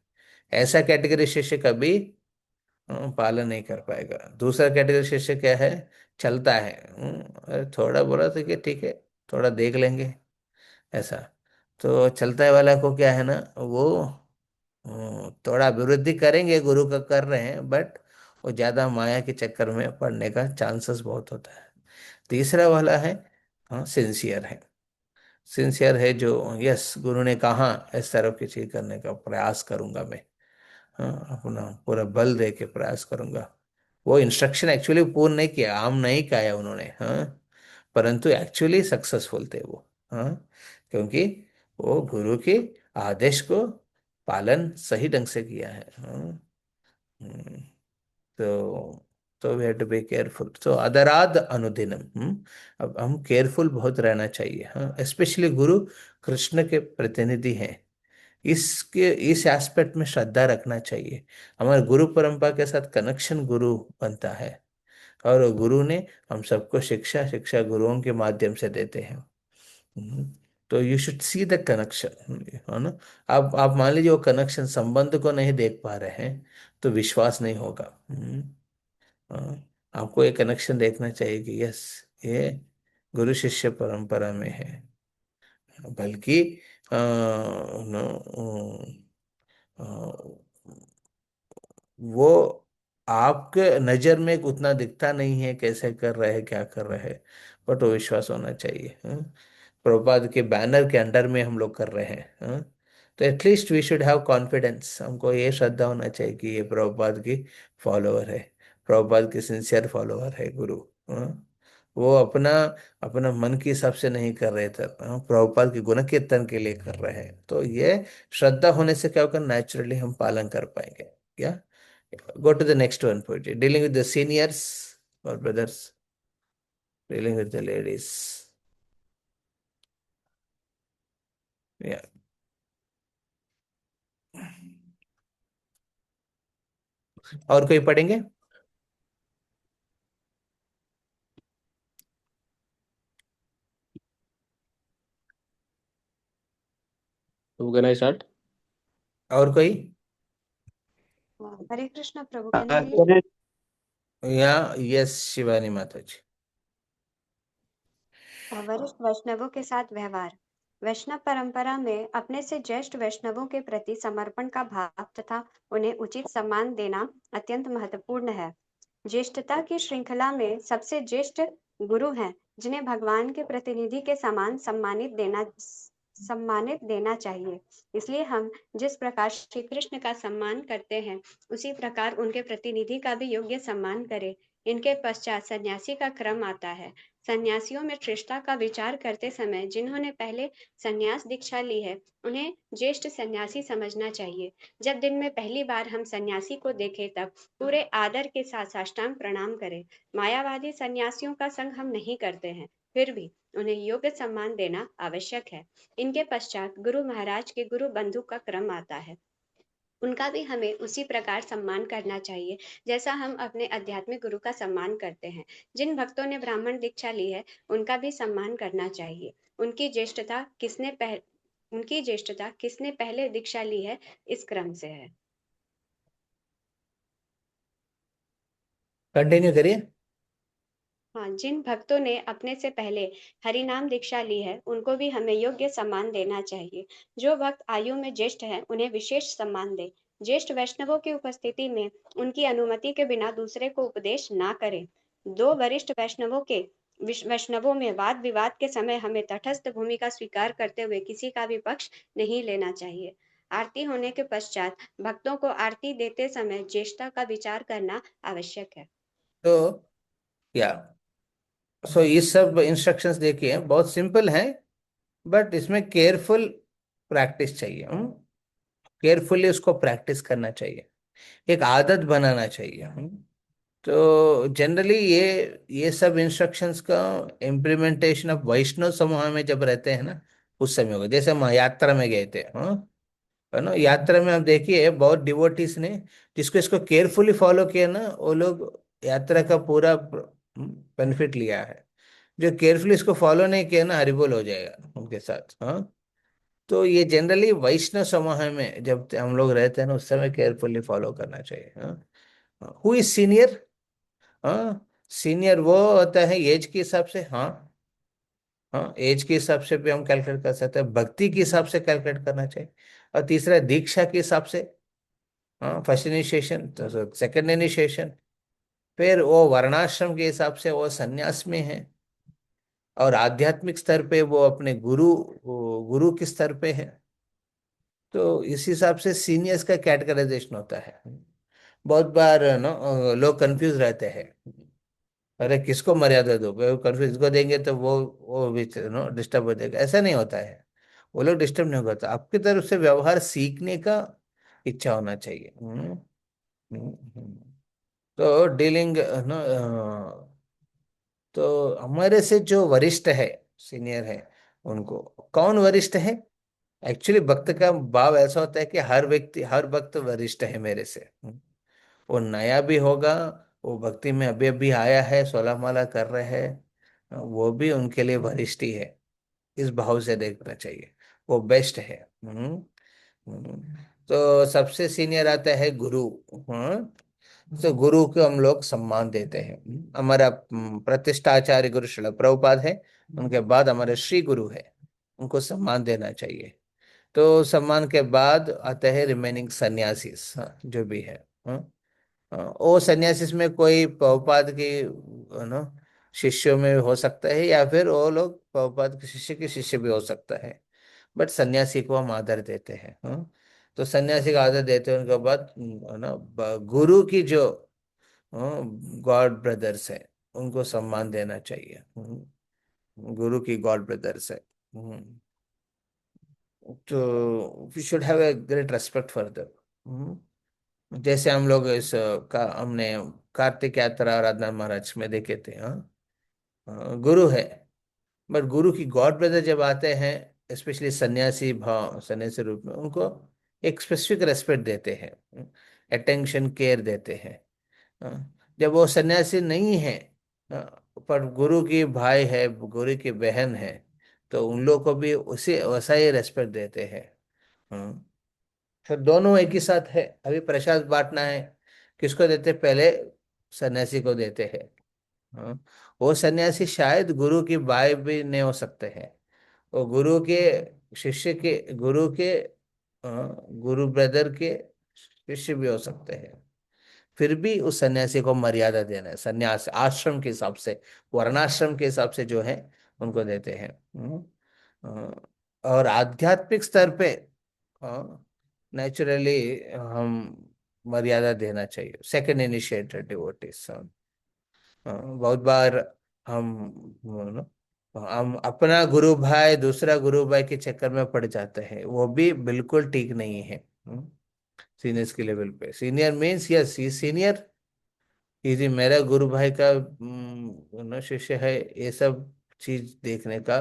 ऐसा कैटेगरी शिष्य कभी पालन नहीं कर पाएगा। दूसरा कैटेगरी शिष्य क्या है, चलता है, अरे थोड़ा बोला तो कि ठीक है, थोड़ा देख लेंगे, ऐसा। तो चलता है वाला को क्या है ना, वो थोड़ा अभिवृद्धि करेंगे, गुरु का कर रहे हैं, बट वो ज्यादा माया के चक्कर में पड़ने का चांसेस बहुत होता है। तीसरा वाला है, हाँ, सिंसियर है। सिंसियर है जो, यस गुरु ने कहा इस तरफ की चीज करने का प्रयास करूंगा मैं, हाँ, अपना पूरा बल दे के प्रयास करूंगा। वो इंस्ट्रक्शन एक्चुअली पूर्ण नहीं किया, आम नहीं खाया उन्होंने, हाँ, परंतु एक्चुअली सक्सेसफुल थे वो। हाँ, क्योंकि वो गुरु के आदेश को पालन सही ढंग से किया है। हाँ, हम्म, तो we have to be careful, so अदराद अनुदिनम। अब हम केयरफुल बहुत रहना चाहिए। हाँ, स्पेशली गुरु कृष्ण के प्रतिनिधि हैं, इसके इस एस्पेक्ट में श्रद्धा रखना चाहिए। हमारे गुरु परंपरा के साथ कनेक्शन गुरु बनता है, और गुरु ने हम सबको शिक्षा शिक्षा गुरुओं के माध्यम से देते हैं। हम्म, तो you should see the connection, है ना। आप मान लीजिए वो कनेक्शन संबंध को नहीं देख पा रहे हैं, तो विश्वास नहीं होगा। हाँ, आपको ये कनेक्शन देखना चाहिए कि यस, ये गुरु शिष्य परंपरा में है। बल्कि नो वो आपके नजर में उतना दिखता नहीं है कैसे कर रहे हैं क्या कर रहे हैं, बट वो विश्वास होना चाहिए। प्रभुपाद के बैनर के अंडर में हम लोग कर रहे हैं, हाँ? तो at least we should have confidence, हमको ये श्रद्धा होना चाहिए कि ये प्रभुपाद की फॉलोअर है, प्रभुपाद की सिंसियर फॉलोअर है गुरु, हाँ? वो अपना अपना मन के हिसाब से नहीं कर रहे थे, हाँ? प्रभुपाद के गुण कीर्तन के लिए कर रहे हैं। तो ये श्रद्धा होने से क्या होगा, नेचुरली हम पालन कर पाएंगे क्या। Go to the next one point, dealing with the seniors और brothers, dealing with the ladies, या और कोई पढ़ेंगे। तो कैन आई स्टार्ट? और कोई, हरे कृष्ण प्रभु, हाँ, कैन आई रीड? या यस शिवानी माता जी। वरिष्ठ वैष्णवों के साथ व्यवहार। वैष्णव परंपरा में अपने से ज्येष्ठ वैष्णवों के प्रति समर्पण का भाव तथा उन्हें उचित सम्मान देना अत्यंत महत्वपूर्ण है। ज्येष्ठता की श्रृंखला में सबसे ज्येष्ठ गुरु हैं, जिन्हें भगवान के प्रतिनिधि के समान सम्मानित देना चाहिए। इसलिए हम जिस प्रकार श्री कृष्ण का सम्मान करते हैं, उसी प्रकार उनके प्रतिनिधि का भी योग्य सम्मान करें। इनके पश्चात सन्यासी का क्रम आता है। सन्यासियों में श्रेष्ठता का विचार करते समय जिन्होंने पहले सन्यास दीक्षा ली है, उन्हें ज्येष्ठ सन्यासी समझना चाहिए। जब दिन में पहली बार हम सन्यासी को देखें, तब पूरे आदर के साथ साष्टांग प्रणाम करें। मायावादी सन्यासियों का संग हम नहीं करते हैं, फिर भी उन्हें योग्य सम्मान देना आवश्यक है। इनके पश्चात गुरु महाराज के गुरु बंधु का क्रम आता है। उनका भी हमें उसी प्रकार सम्मान करना चाहिए जैसा हम अपने आध्यात्मिक गुरु का सम्मान करते हैं। जिन भक्तों ने ब्राह्मण दीक्षा ली है, उनका भी सम्मान करना चाहिए। उनकी ज्येष्ठता किसने पहले दीक्षा ली है, इस क्रम से है। कंटिन्यू करिए। हाँ, जिन भक्तों ने अपने से पहले हरि नाम दीक्षा ली है, उनको भी हमें योग्य सम्मान देना चाहिए। जो भक्त आयु में ज्येष्ठ है, उन्हें विशेष सम्मान दे। ज्येष्ठ वैष्णवों की उपस्थिति में उनकी अनुमति के बिना दूसरे को उपदेश ना करें। दो वरिष्ठ वैष्णवों में वाद विवाद के समय हमें तटस्थ भूमिका स्वीकार करते हुए किसी का भी पक्ष नहीं लेना चाहिए। आरती होने के पश्चात भक्तों को आरती देते समय ज्येष्ठता का विचार करना आवश्यक है। तो या सो ये सब इंस्ट्रक्शंस देखिए बहुत सिंपल हैं, बट इसमें केयरफुल प्रैक्टिस चाहिए, केयरफुली उसको प्रैक्टिस करना चाहिए, एक आदत बनाना चाहिए, तो जनरली ये सब इंस्ट्रक्शंस का इम्प्लीमेंटेशन ऑफ वैष्णव समूह में जब रहते हैं ना, उस समय होगा। जैसे हम यात्रा में गए थे, हाँ, है ना, यात्रा में आप देखिए बहुत डिवोटीज ने जिसको इसको केयरफुली फॉलो किया ना, वो लोग यात्रा का पूरा बेनिफिट लिया है। जो केयरफुली इसको फॉलो नहीं किया ना, हरिबोल हो जाएगा उनके साथ, हाँ। तो ये जनरली वैष्णव समूह में जब हम लोग रहते हैं ना, उस समय केयरफुली फॉलो करना चाहिए, हाँ। हु इज सीनियर, हाँ, सीनियर वो होता है एज के हिसाब से, हाँ, हाँ, एज के हिसाब से भी हम कैलकुलेट कर सकते हैं, भक्ति के हिसाब से कैलकुलेट करना चाहिए, और तीसरा दीक्षा के हिसाब से, हाँ, फर्स्ट इनिशिएशन तो सेकंड इनिशिएशन, फिर वो वर्णाश्रम के हिसाब से वो सन्यास में है, और आध्यात्मिक स्तर पे वो अपने गुरु के स्तर पे है। तो इस हिसाब से सीनियर्स का कैटेगराइजेशन होता है। बहुत बार नो लोग कंफ्यूज रहते हैं, अरे किसको मर्यादा दो, कंफ्यूज को देंगे तो वो भी डिस्टर्ब हो जाएगा, ऐसा नहीं होता है। वो लोग डिस्टर्ब नहीं होता, आपकी तरफ से व्यवहार सीखने का इच्छा होना चाहिए। तो डीलिंग नो, तो हमारे से जो वरिष्ठ है, सीनियर है, उनको कौन वरिष्ठ है, एक्चुअली भक्त का भाव ऐसा होता है कि हर व्यक्ति हर भक्त वरिष्ठ है मेरे से, वो नया भी होगा, वो भक्ति में अभी अभी आया है, 16 माला कर रहे हैं, वो भी उनके लिए वरिष्ठ ही है। इस भाव से देखना चाहिए, वो बेस्ट है। तो सबसे सीनियर आता है गुरु, हाँ। तो गुरु को हम लोग सम्मान देते हैं। हमारा प्रतिष्ठाचार्य गुरु श्रील प्रभुपाद है, उनके बाद हमारे श्री गुरु है, उनको सम्मान देना चाहिए। तो सम्मान के बाद आते हैं रिमेनिंग सन्यासीस, हाँ, जो भी है, हाँ। वो सन्यासीस में कोई प्रभुपाद की, नो, शिष्यों में हो सकता है, या फिर वो लोग प्रभुपाद के शिष्य भी हो सकता है। बट सन्यासी को हम आदर देते हैं, हाँ। तो सन्यासी का आदर देते हैं, उनके बाद ना गुरु की जो गॉड ब्रदर्स है उनको सम्मान देना चाहिए। गुरु की गॉड ब्रदर्स है, तो we should have a great respect for them. जैसे हम लोग इस का हमने कार्तिक यात्रा आराधना महाराज में देखे थे, हाँ। गुरु है, बट गुरु की गॉड ब्रदर जब आते हैं, स्पेशली सन्यासी भाव, सन्यासी रूप में, उनको एक स्पेसिफिक रेस्पेक्ट देते हैं, अटेंशन केयर देते हैं। जब वो सन्यासी नहीं है, पर गुरु की भाई है, गुरु की बहन है, तो उन लोग को भी उसे वैसा ही रेस्पेक्ट देते हैं। फिर दोनों एक ही साथ है। अभी प्रसाद बांटना है, किसको देते? पहले सन्यासी को देते हैं, हाँ। वो सन्यासी शायद गुरु की भाई भी नहीं हो सकते हैं, वो गुरु के शिष्य के, गुरु के गुरु ब्रदर के शिष्य भी हो सकते हैं। फिर भी उस सन्यासी को मर्यादा देना है, सन्यास आश्रम के हिसाब से, वर्णाश्रम के हिसाब से जो है उनको देते हैं। और आध्यात्मिक स्तर पे नेचुरली हम मर्यादा देना चाहिए सेकंड इनिशिएटर डिवोटीज। बहुत बार हम हम अपना गुरु भाई दूसरा गुरु भाई के चक्कर में पड़ जाते हैं, वो भी बिल्कुल ठीक नहीं है। सीनियर्स के लेवल पे senior means yes he senior, यदि मेरा गुरु भाई का शिष्य है, ये सब चीज देखने का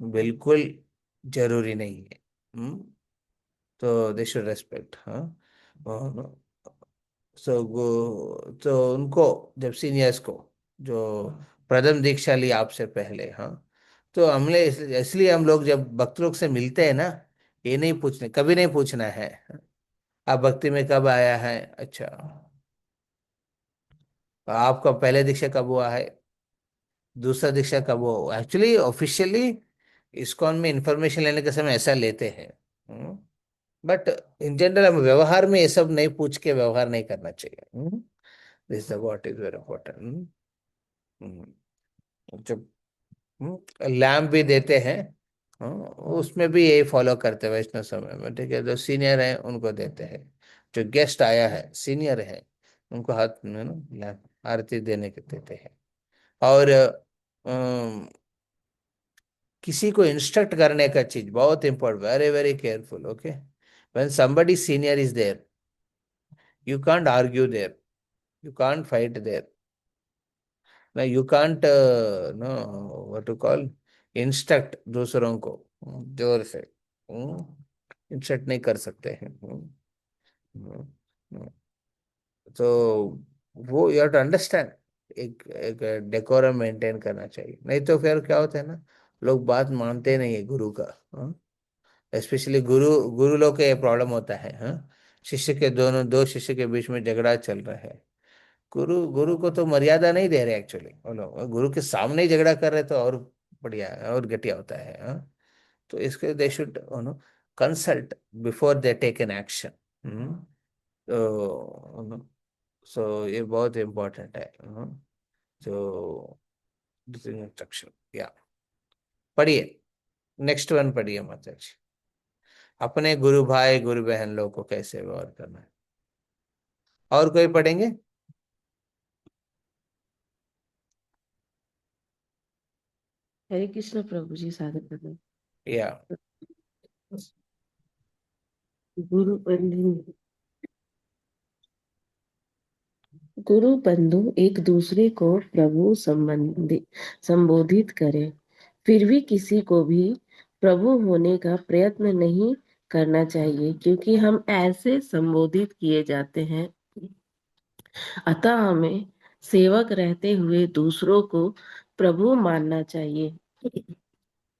बिल्कुल जरूरी नहीं है। तो दे शुड रेस्पेक्ट, हाँ। तो उनको, जब सीनियर्स को जो प्रथम दीक्षा ली आपसे पहले, हाँ, तो हमने इसलिए हम लोग जब भक्त लोग से मिलते हैं ना, ये नहीं पूछने, कभी नहीं पूछना है आप भक्ति में कब आया है, अच्छा आपका पहले दीक्षा कब हुआ है, दूसरा दीक्षा कब हुआ। एक्चुअली ऑफिशियली इस्कॉन में इंफॉर्मेशन लेने के समय ऐसा लेते हैं, बट इन जनरल हम व्यवहार में ये सब नहीं पूछ के व्यवहार नहीं करना चाहिए। This the what is very important. जब लैम्प भी देते हैं, हाँ, उसमें भी यही फॉलो करते हैं वैष्णव समय में, ठीक है। जो सीनियर है उनको देते हैं, जो गेस्ट आया है सीनियर है उनको हाथ में ना लैम्प आरती देने के देते हैं। और किसी को इंस्ट्रक्ट करने का चीज बहुत important, very very careful, okay. When somebody senior is there, you can't argue there, you can't fight there. Now you can't no what to call instruct दूसरों को जोर से इंस्ट्रक्ट नहीं कर सकते हैं। हम्म, तो वो यू हैव टू अंडरस्टैंड, एक एक डेकोरम मेंटेन करना चाहिए, नहीं तो फिर क्या होता है ना, लोग बात मानते नहीं है गुरु का। स्पेशली गुरु गुरु लोग का ये प्रॉब्लम होता है, हाँ। शिष्य के दोनों, दो शिष्य के बीच में झगड़ा चल रहा है, गुरु गुरु को तो मर्यादा नहीं दे रहे एक्चुअली, बोलो गुरु के सामने ही झगड़ा कर रहे तो और बढ़िया है, और घटिया होता है, हाँ। तो इसके they should consult before they take an action. तो सो ये बहुत इम्पोर्टेंट है, तो इंस्ट्रक्शन या पढ़िए, नेक्स्ट वन पढ़िए माता जी। अपने गुरु भाई गुरु बहन लोग को कैसे व्यवहार करना है, और कोई पढ़ेंगे? हरे कृष्ण प्रभु जी, सादर प्रणाम। या गुरु बंधु, गुरु बंधु एक दूसरे को प्रभु संबोधित करें, फिर भी किसी को भी प्रभु होने का प्रयत्न नहीं करना चाहिए, क्योंकि हम ऐसे संबोधित किए जाते हैं। अतः हमें सेवक रहते हुए दूसरों को प्रभु मानना चाहिए।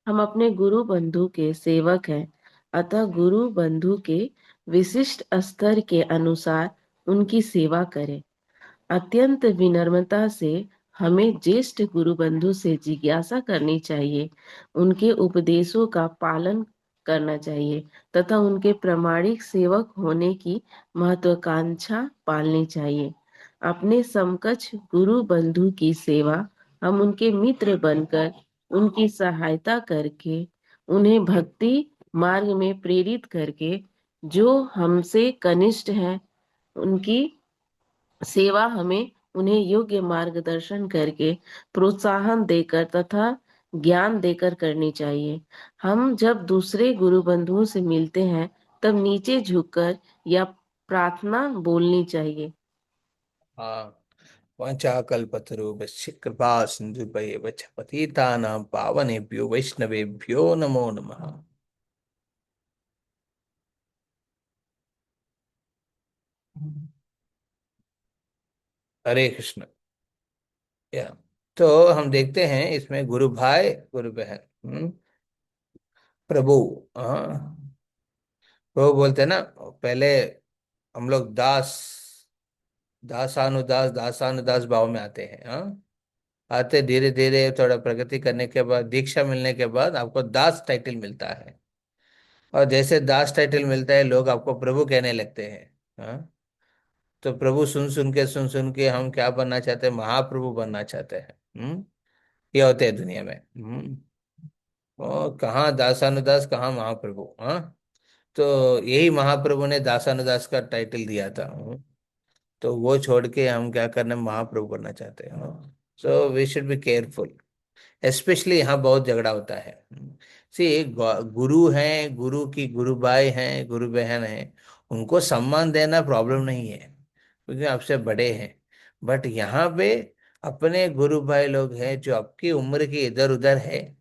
हम अपने गुरु बंधु के सेवक हैं, अतः गुरु बंधु के विशिष्ट स्तर के अनुसार उनकी सेवा करें। अत्यंत विनम्रता से हमें ज्येष्ठ गुरु बंधु से जिज्ञासा करनी चाहिए, उनके उपदेशों का पालन करना चाहिए तथा उनके प्रामाणिक सेवक होने की महत्वाकांक्षा पालनी चाहिए। अपने समकक्ष गुरु बंधु की सेवा हम उनके मित्र बनकर उनकी सहायता करके उन्हें भक्ति मार्ग में प्रेरित करके जो हमसे कनिष्ठ हैं उनकी सेवा हमें उन्हें योग्य मार्गदर्शन करके प्रोत्साहन देकर तथा ज्ञान देकर करनी चाहिए। हम जब दूसरे गुरु बंधुओं से मिलते हैं तब नीचे झुककर या प्रार्थना बोलनी चाहिए। हाँ, वाञ्छाकल्पतरुभ्यश्च कृपा सिन्धुभ्येव च पतितानां पावनेभ्यो वैष्णवेभ्यो नमो नमः। हरे कृष्ण। या तो हम देखते हैं इसमें गुरु भाई गुरु बहन, प्रभु। हाँ, प्रभु बोलते हैं ना, पहले हम लोग दासानुदास दासानुदास भाव में आते हैं। हाँ, आते धीरे धीरे थोड़ा प्रगति करने के बाद, दीक्षा मिलने के बाद आपको दास टाइटल मिलता है। और जैसे दास टाइटल मिलता है लोग आपको प्रभु कहने लगते हैं। हाँ, तो प्रभु सुन सुन के हम क्या बनना चाहते हैं? महाप्रभु बनना चाहते हैं। ये होते हैं दुनिया में। कहाँ दासानुदास, कहाँ महाप्रभु। हाँ, तो यही महाप्रभु ने दासानुदास का टाइटल दिया था। तो वो छोड़ के हम क्या करना, महाप्रभु बनना चाहते हैं। So we should be careful. Specially यहाँ बहुत झगड़ा होता है। सी, गुरु हैं, गुरु की गुरु भाई हैं, गुरु बहन हैं, उनको सम्मान देना प्रॉब्लम नहीं है क्योंकि आपसे बड़े हैं। बट यहाँ पे अपने गुरु भाई लोग हैं जो आपकी उम्र के इधर उधर है,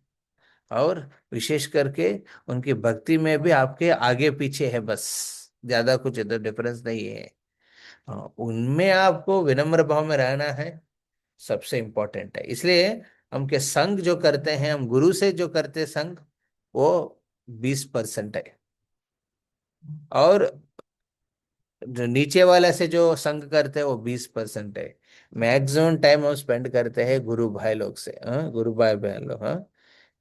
और विशेष करके उनकी भक्ति में भी आपके आगे पीछे है, बस ज्यादा कुछ इधर डिफरेंस नहीं है। हाँ, उनमें आपको विनम्र भाव में रहना है, सबसे इम्पोर्टेंट है। इसलिए हम के संग जो करते हैं, हम गुरु से जो करते हैं संग, वो 20% है। और जो नीचे वाले से जो संग करते हैं वो 20% है। मैक्सिमम टाइम हम स्पेंड करते हैं गुरु भाई लोग से, हाँ, गुरु भाई बहन लोग, हाँ,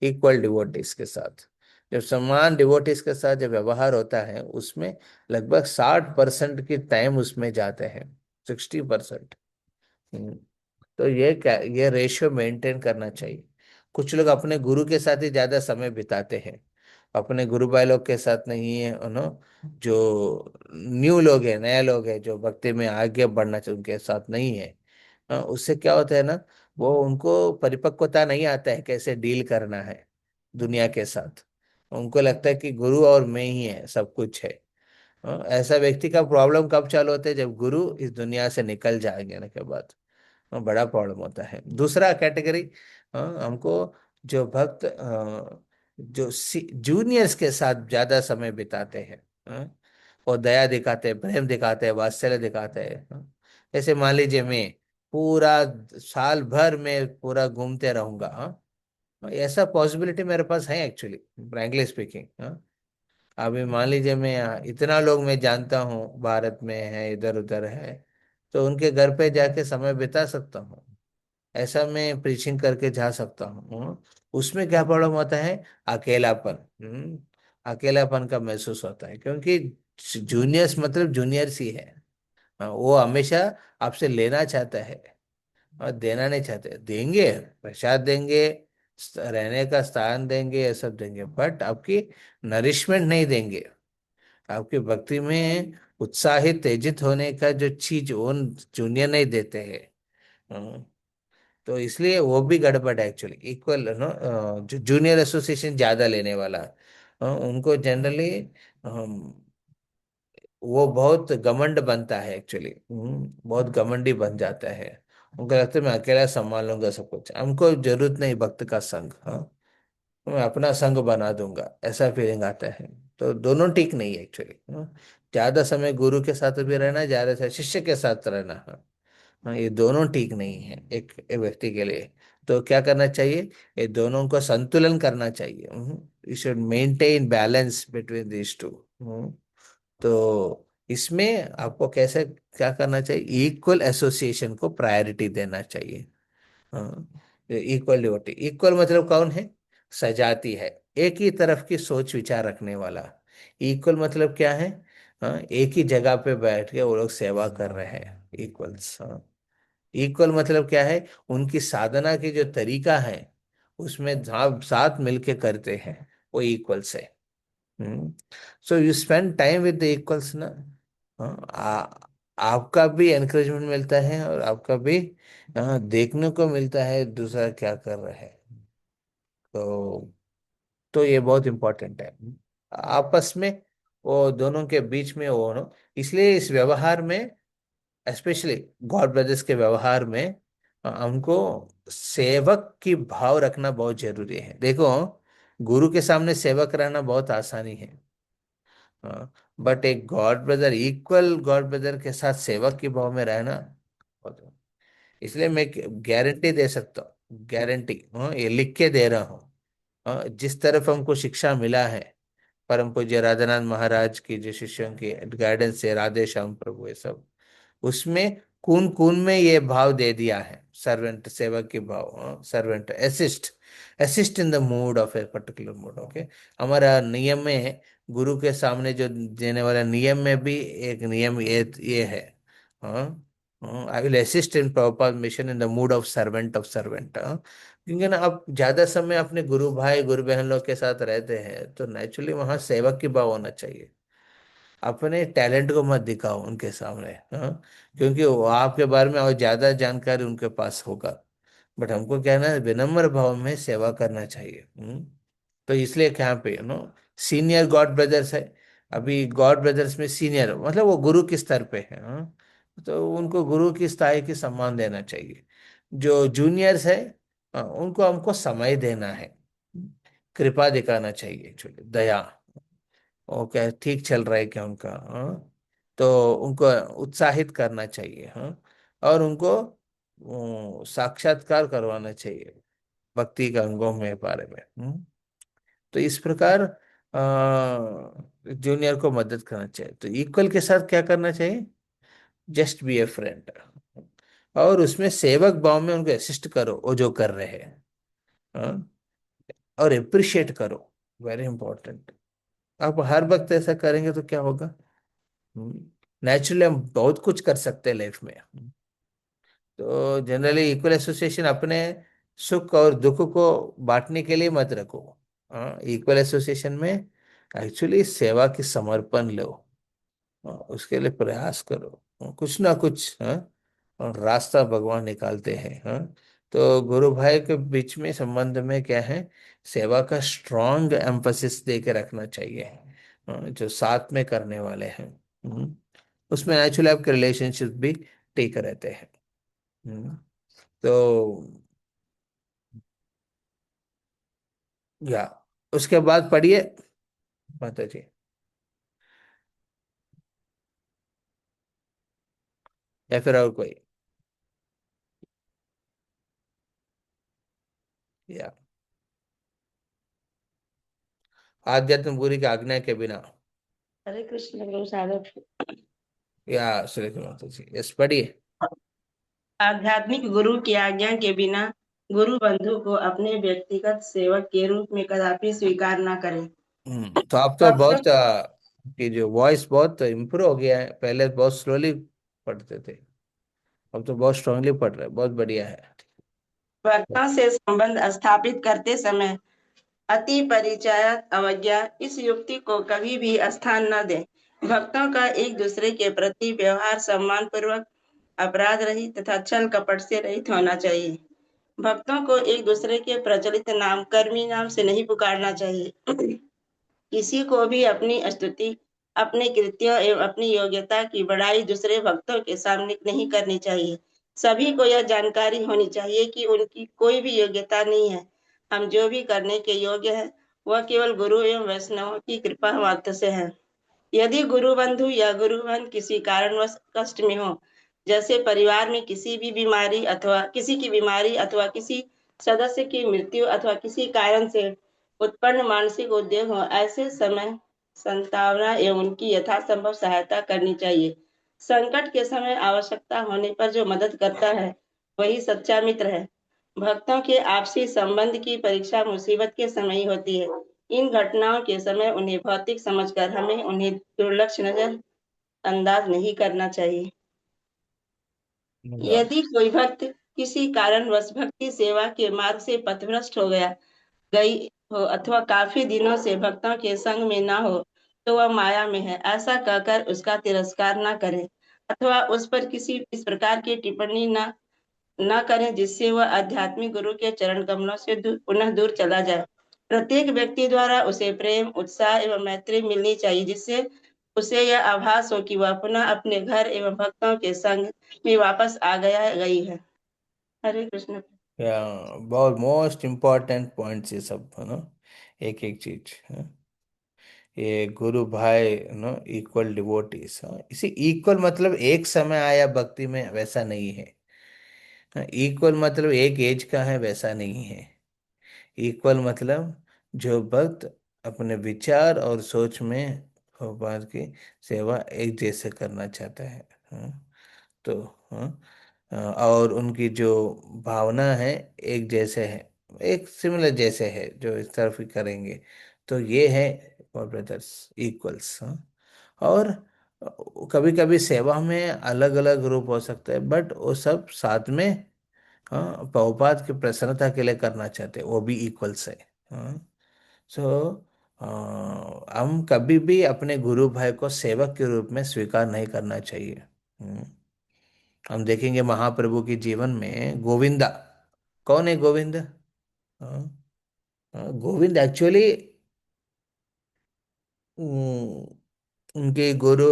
इक्वल डिवोटीज के साथ। जब समान डिवोटीज के साथ जब व्यवहार होता है, उसमें लगभग 60% की टाइम उसमें जाते हैं, 60%। तो ये रेशियो मेंटेन करना चाहिए। कुछ लोग अपने गुरु के साथ ही ज्यादा समय बिताते हैं, अपने गुरु भाई लोग के साथ नहीं है। जो न्यू लोग हैं, नए लोग हैं, जो भक्ति में आगे बढ़ना चाहिए, उनके साथ नहीं है। उससे क्या होता है ना, वो उनको परिपक्वता नहीं आता है कैसे डील करना है दुनिया के साथ। उनको लगता है कि गुरु और मैं ही है, सब कुछ है। ऐसा व्यक्ति का प्रॉब्लम कब चालू होता है? जब गुरु इस दुनिया से निकल जाएंगे ना के बाद, बड़ा प्रॉब्लम होता है। दूसरा कैटेगरी, हमको जो भक्त जो जूनियर्स के साथ ज्यादा समय बिताते हैं, और दया दिखाते हैं, प्रेम दिखाते हैं, वात्सल्य दिखाते हैं। जैसे मान लीजिए मैं पूरा साल भर में पूरा घूमते रहूंगा, ऐसा पॉसिबिलिटी मेरे पास है एक्चुअली, फ्रैंकली स्पीकिंग। अभी मान लीजिए मैं इतना लोग मैं जानता हूँ भारत में है, इधर उधर है, तो उनके घर पे जाके समय बिता सकता हूँ, ऐसा मैं प्रीचिंग करके जा सकता हूँ। उसमें क्या प्रॉब्लम होता है? अकेलापन। अकेलापन का महसूस होता है, क्योंकि जूनियर्स मतलब जूनियर्स ही है। वो हमेशा आपसे लेना चाहता है और देना नहीं चाहते। देंगे, प्रसाद देंगे, रहने का स्थान देंगे, ये सब देंगे, बट आपकी नरिशमेंट नहीं देंगे। आपकी भक्ति में उत्साहित तेजित होने का जो चीज वो जूनियर नहीं देते हैं। तो इसलिए वो भी गड़बड़ है एक्चुअली। इक्वल नो, जो जूनियर एसोसिएशन ज्यादा लेने वाला, उनको जनरली वो बहुत घमंड बनता है एक्चुअली। बहुत घमंडी बन जाता है। उनको लगता है मैं अकेला संभाल लूंगा सब कुछ, हमको जरूरत नहीं भक्त का संग, हाँ, मैं अपना संग बना दूंगा, ऐसा फीलिंग आता है। तो दोनों ठीक नहीं है एक्चुअली। ज्यादा समय गुरु के साथ भी रहना, ज्यादा समय शिष्य के साथ रहना, हाँ, ये दोनों ठीक नहीं है एक व्यक्ति के लिए। तो क्या करना चाहिए? ये दोनों को संतुलन करना चाहिए। You should maintain balance between this two. तो इसमें आपको कैसे क्या करना चाहिए? इक्वल एसोसिएशन को प्रायोरिटी देना चाहिए। हाँ, इक्वल डिवोटी। इक्वल मतलब कौन है? सजाती है, एक ही तरफ की सोच विचार रखने वाला। इक्वल मतलब क्या है? हाँ, एक ही जगह पे बैठ के वो लोग सेवा कर रहे हैं, इक्वल्स। हाँ, इक्वल मतलब क्या है, उनकी साधना की जो तरीका है उसमें आप साथ मिलके करते हैं, वो इक्वल्स है। So you spend time with the equals ना। हाँ, आपका भी एनकरेजमेंट मिलता है और आपका भी देखने को मिलता है दूसरा क्या कर रहा है। तो ये बहुत इम्पोर्टेंट है आपस में, वो दोनों के बीच में वो नो। इसलिए इस व्यवहार में, स्पेशली गॉड ब्रदर्स के व्यवहार में, हमको सेवक की भाव रखना बहुत जरूरी है। देखो, गुरु के सामने सेवक रहना बहुत आसानी है, बट एक God brother, equal God brother के साथ सेवक की भाव में रहना बहुत। इसलिए मैं गारंटी दे सकता हूँ, गारंटी, ये लिख के दे रहा हूँ। जिस तरफ हमको शिक्षा मिला है परम पूज्य राधानाथ महाराज की जो शिष्यों की गाइडेंस से, राधे श्याम प्रभु, ये सब उसमें कून कून में ये भाव दे दिया है, सर्वेंट, सेवक की भाव, servant assist, assist in the mood off a particular mood. Okay, हमारा नियम में है, गुरु के सामने जो देने वाला नियम में भी एक नियम ये है, I will assist in Prabhupada mission in the mood off servant. क्योंकि ना आप ज्यादा समय अपने गुरु भाई गुरु बहन लोग के साथ रहते हैं तो नेचुरली वहां सेवक की भाव होना चाहिए। अपने टैलेंट को मत दिखाओ उनके सामने, हाँ, क्योंकि वो आपके बारे में और ज्यादा जानकारी उनके पास होगा। बट हमको क्या है ना, विनम्र भाव में सेवा करना चाहिए। तो इसलिए यहाँ पे सीनियर गॉड ब्रदर्स है। अभी गॉड ब्रदर्स में सीनियर मतलब वो गुरु के स्तर पे है, हाँ? तो उनको गुरु की स्थाई की सम्मान देना चाहिए। जो जूनियर्स है, उनको हमको समय देना है, कृपा दिखाना चाहिए, एक्चुअली दया। ओके, ठीक चल रहा है क्या उनका, हाँ? तो उनको उत्साहित करना चाहिए, हाँ, और उनको साक्षात्कार करवाना चाहिए भक्ति का अंगों में बारे में। तो इस प्रकार जूनियर को मदद करना चाहिए। तो इक्वल के साथ क्या करना चाहिए, जस्ट बी ए फ्रेंड, और उसमें सेवक भाव में उनको असिस्ट करो वो जो कर रहे हैं, हाँ? और अप्रिशिएट करो, वेरी इंपॉर्टेंट। आप हर वक्त ऐसा करेंगे तो क्या होगा, नेचुरली हम बहुत कुछ कर सकते हैं लाइफ में। तो जनरली इक्वल एसोसिएशन अपने सुख और दुख को बांटने के लिए मत रखो। हाँ, इक्वल एसोसिएशन में एक्चुअली सेवा की समर्पण लो, उसके लिए प्रयास करो, कुछ ना कुछ, हाँ, और रास्ता भगवान निकालते हैं, हाँ। तो गुरु भाई के बीच में संबंध में क्या है, सेवा का स्ट्रॉन्ग एम्फोसिस दे के रखना चाहिए, जो साथ में करने वाले हैं। उसमें नेचुरली आपके रिलेशनशिप भी ठीक रहते हैं। तो या उसके बाद पढ़िए माता जी, या फिर और कोई, या आध्यात्म गुरु की आज्ञा के बिना, हरे कृष्ण गुरु साहब। या श्री कृष्ण माता जी, यस पढ़िए। आध्यात्मिक गुरु की आज्ञा के बिना गुरु बंधु को अपने व्यक्तिगत सेवक के रूप में कदापि स्वीकार न करें। तो आप तो भक्तों बहुत की जो वॉइस बहुत इम्प्रूव हो गया है, पहले बहुत स्लोली पढ़ते थे, अब तो बहुत स्ट्रांगली पढ़ रहे हैं, बहुत बढ़िया है। भक्तों से संबंध स्थापित करते समय अति परिचयात अवज्ञा इस युक्ति को कभी भी स्थान न दें। भक्तों का एक दूसरे के प्रति व्यवहार सम्मान पूर्वक, अपराध रहित तथा छल कपट से रहित होना चाहिए। भक्तों को एक दूसरे के प्रचलित नाम, कर्मी नाम से नहीं पुकारना चाहिए। किसी को भी अपनी स्तुति, अपने कृत्यों एवं अपनी योग्यता की बड़ाई दूसरे भक्तों के सामने नहीं करनी चाहिए। सभी को यह जानकारी होनी चाहिए कि उनकी कोई भी योग्यता नहीं है। हम जो भी करने के योग्य है वह केवल गुरु एवं वैष्णवों की कृपा मात्र से है। यदि गुरु बंधु या गुरुवन किसी कारणवश कष्ट में हो, जैसे परिवार में किसी की बीमारी अथवा किसी सदस्य की मृत्यु अथवा किसी कारण से उत्पन्न मानसिक उद्वेग हो, ऐसे समय संतावना एवं उनकी यथासंभव सहायता करनी चाहिए। संकट के समय आवश्यकता होने पर जो मदद करता है वही सच्चा मित्र है। भक्तों के आपसी संबंध की परीक्षा मुसीबत के समय ही होती है। इन घटनाओं के समय उन्हें भौतिक समझकर हमें उन्हें दुर्लक्ष नजर अंदाज नहीं करना चाहिए। यदि कोई भक्त किसी कारणवश भक्ति सेवा के मार्ग से पथभ्रष्ट हो गई हो अथवा काफी दिनों से भक्तों के संग में न हो, तो वह माया में है, ऐसा कहकर उसका तिरस्कार न करें अथवा उस पर किसी इस प्रकार की टिप्पणी न करें जिससे वह आध्यात्मिक गुरु के चरण कमलों से पुनः दूर चला जाए। प्रत्येक व्यक्ति द्वारा उसे प्रेम, उत्साह एवं मैत्री मिलनी चाहिए, जिससे उसे यह आभास हो कि वह पुनः अपने घर एवं भक्तों के संग में वापस आ गई है। हरे कृष्ण। या बहुत मोस्ट इम्पोर्टेंट पॉइंट्स ये सब है ना, एक एक चीज है। ये गुरु भाई नो इक्वल डिवोटीज, इसी इक्वल मतलब एक समय आया भक्ति में वैसा नहीं है। इक्वल मतलब एक एज का है वैसा नहीं है। इक्वल मतलब जो भक्त अपने विचार और सोच में भगवान की सेवा एक जैसे करना चाहता है। तो और उनकी जो भावना है एक जैसे है, एक सिमिलर जैसे है, जो इस तरफ ही करेंगे, तो ये है और ब्रदर्स इक्वल्स। और कभी कभी सेवा में अलग अलग रूप हो सकता है, बट वो सब साथ में, हाँ, प्रभुपाद की प्रसन्नता के लिए करना चाहते हैं, वो भी इक्वल्स है। हाँ। सो हम कभी भी अपने गुरु भाई को सेवक के रूप में स्वीकार नहीं करना चाहिए। हम देखेंगे महाप्रभु के जीवन में गोविंदा, कौन है गोविंद? हाँ, गोविंद एक्चुअली उनके गुरु,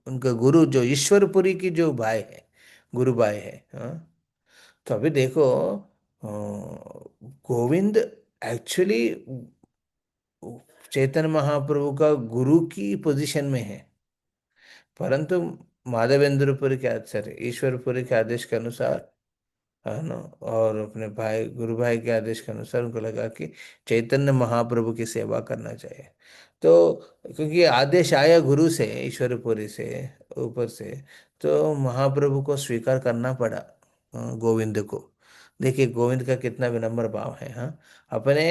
उनका गुरु जो ईश्वरपुरी की जो भाई है, गुरु भाई है। हाँ। तो अभी देखो, गोविंद एक्चुअली चैतन्य महाप्रभु का गुरु की पोजीशन में है, परंतु माधवेंद्रपुरी के सॉरी ईश्वरपुरी के आदेश के अनुसार, है ना, और अपने भाई गुरु भाई के आदेश के अनुसार उनको लगा कि चैतन्य महाप्रभु की सेवा करना चाहिए। तो क्योंकि आदेश आया गुरु से, ईश्वरपुरी से, ऊपर से, तो महाप्रभु को स्वीकार करना पड़ा गोविंद को। देखिए गोविंद का कितना विनम्र भाव है। हाँ, अपने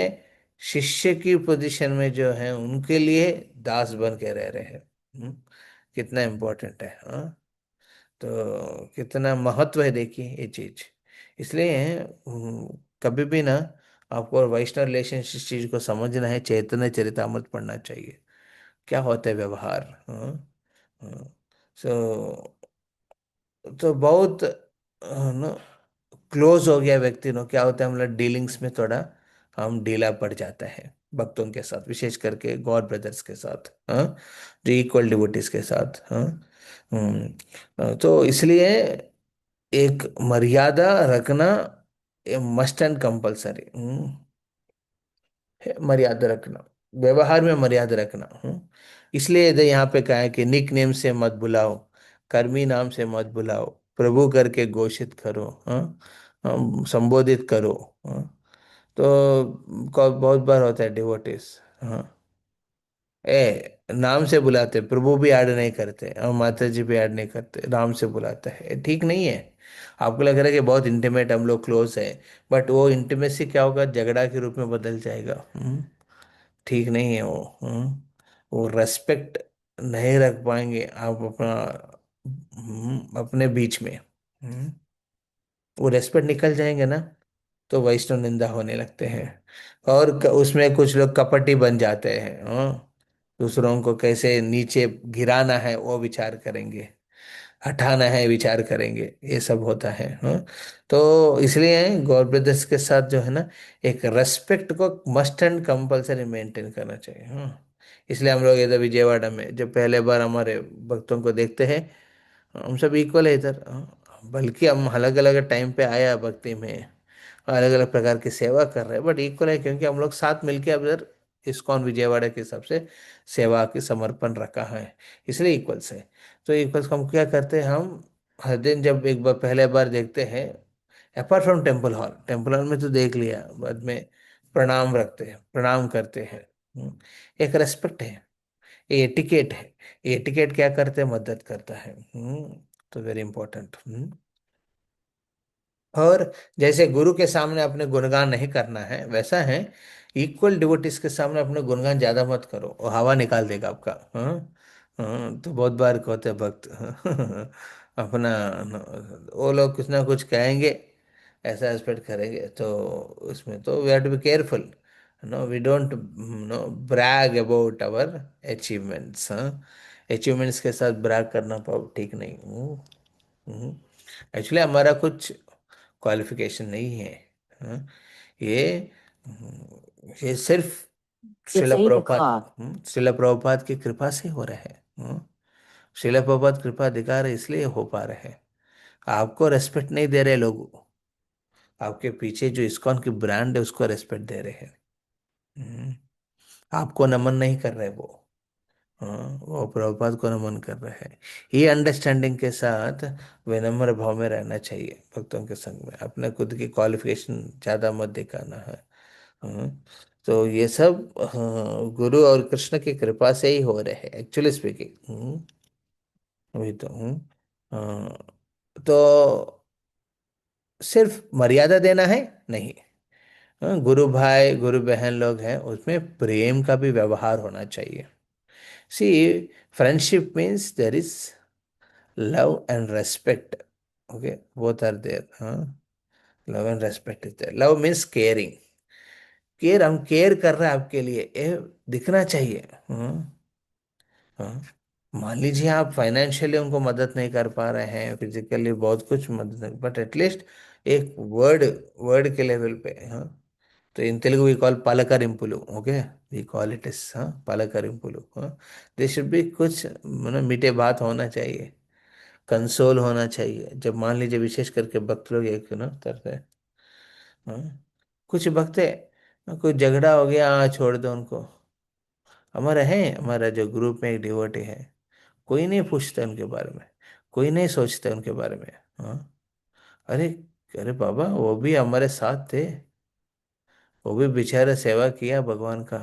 शिष्य की पोजीशन में जो है उनके लिए दास बन के रह रहे हैं। कितना इम्पोर्टेंट है। हाँ। तो कितना महत्व है देखिए ये चीज। इसलिए कभी भी ना आपको वैष्णव रिलेशनशिप चीज को समझना है, चैतन्य चरितामृत पढ़ना चाहिए, क्या होता है व्यवहार। सो तो बहुत ना क्लोज हो गया व्यक्ति नो, क्या होता है हम लोग डीलिंग्स में थोड़ा हम ढीला पड़ जाता है भक्तों के साथ, विशेष करके गॉड ब्रदर्स के साथ, हाँ, जो इक्वल डिवोटीज के साथ। हाँ। तो इसलिए एक मर्यादा रखना मस्ट एंड कंपल्सरी है, मर्यादा रखना, व्यवहार में मर्यादा रखना। इसलिए यहाँ पे कहा है कि निक नेम से मत बुलाओ, कर्मी नाम से मत बुलाओ, प्रभु करके घोषित करो। हाँ। संबोधित करो। हाँ। तो बहुत बार होता है डिवोटिस, हाँ, नाम से बुलाते, प्रभु भी ऐड नहीं करते और माता जी भी ऐड नहीं करते, नाम से बुलाते हैं, ये ठीक नहीं है। आपको लग रहा है कि बहुत इंटीमेट हम लोग क्लोज है, बट वो इंटीमेसी क्या होगा, झगड़ा के रूप में बदल जाएगा। ठीक नहीं है वो। वो रेस्पेक्ट नहीं रख पाएंगे आप अपना, अपने बीच में। वो रेस्पेक्ट निकल जाएंगे ना, तो वैष्णव निंदा होने लगते हैं। और उसमें कुछ लोग कपटी बन जाते हैं। दूसरों को कैसे नीचे गिराना है वो विचार करेंगे, हटाना है विचार करेंगे, ये सब होता है। तो इसलिए गॉड ब्रदर्स के साथ जो है ना, एक रेस्पेक्ट को मस्ट एंड कंपल्सरी मेंटेन करना चाहिए। इसलिए हम लोग इधर विजयवाड़ा में जब पहले बार हमारे भक्तों को देखते हैं, हम सब इक्वल है इधर। बल्कि हम अलग अलग टाइम पे आया भक्ति में, अलग अलग प्रकार की सेवा कर रहे हैं, बट इक्वल है क्योंकि हम लोग साथ मिलके अब इधर इस्कॉन विजयवाड़ा के हिसाब से सेवा की समर्पण रखा है, इसलिए इक्वल्स है। तो इक्वल्स को हम क्या करते हैं, हम हर दिन जब एक बार पहले बार देखते हैं, apart from temple hall, temple hall में तो देख लिया, बाद में प्रणाम रखते हैं, प्रणाम करते हैं। एक रेस्पेक्ट है, ये एटिकेट है। ये एटिकेट क्या करते हैं, मदद करता है। तो वेरी इंपॉर्टेंट। और जैसे गुरु के सामने अपने गुणगान नहीं करना है, वैसा है इक्वल डिवोटिस के सामने अपने गुणगान ज्यादा मत करो, वो हवा निकाल देगा आपका। हाँ। हाँ, तो बहुत बार कहते हैं भक्त अपना वो लोग कुछ ना कुछ कहेंगे, ऐसा एक्सपेक्ट करेंगे, तो उसमें तो we have to be careful. No, we don't no brag about our achievements. हाँ, अचीवमेंट्स के साथ ब्रैग करना ठीक नहीं। एक्चुअली हमारा कुछ क्वालिफिकेशन नहीं है। हाँ, ये ये सिर्फ It's श्रीला 8 o'clock. प्रभुपाद श्रीला प्रभुपाद की कृपा से हो रहा है। श्रीला प्रभुपाद कृपा दिखा रहे, इसलिए हो पा रहे हैं। आपको रेस्पेक्ट नहीं दे रहे लोग, आपके पीछे जो इस्कॉन की ब्रांड है उसको रेस्पेक्ट दे रहे हैं। हम्म, आपको नमन नहीं कर रहे वो। हाँ, वो प्रभुपाद को नमन कर रहे हैं। ये अंडरस्टैंडिंग के साथ विनम्र भाव में रहना चाहिए भक्तों के संग में। अपने खुद की क्वालिफिकेशन ज्यादा मत दिखाना है। हाँ, तो ये सब गुरु और कृष्ण की कृपा से ही हो रहे हैं, एक्चुअली स्पीकिंग। वही तो तो सिर्फ मर्यादा देना है नहीं। हाँ, गुरु भाई गुरु बहन लोग हैं, उसमें प्रेम का भी व्यवहार होना चाहिए। See, friendship means there is love and respect. Okay, both are there. हाँ, love and respect is there. Love means caring. Care, हम केयर कर रहे हैं आपके लिए, ये दिखना चाहिए। हाँ, मान लीजिए आप फाइनेंशियली उनको मदद नहीं कर पा रहे हैं, फिजिकली बहुत कुछ मदद नहीं, बट एटलीस्ट एक वर्ड वर्ड के लेवल पे। हाँ, तो इन तेलुगु वी कॉल पालकरिंपुलु। Okay, we call it is, हाँ, पालकरिंपुलु। हाँ, दे शुड बी कुछ मीठे बात होना चाहिए, कंसोल होना चाहिए। जब मान लीजिए विशेष करके भक्त लोग एक ना करते हैं। हाँ, कुछ भक्त है, कोई झगड़ा हो गया, हाँ छोड़ दो उनको। हमारा जो ग्रुप में एक डिवोटी है, कोई नहीं पूछता उनके बारे में, कोई नहीं सोचता उनके बारे में। हाँ, अरे, अरे बाबा, वो भी हमारे साथ थे, वो भी बेचारा सेवा किया, भगवान का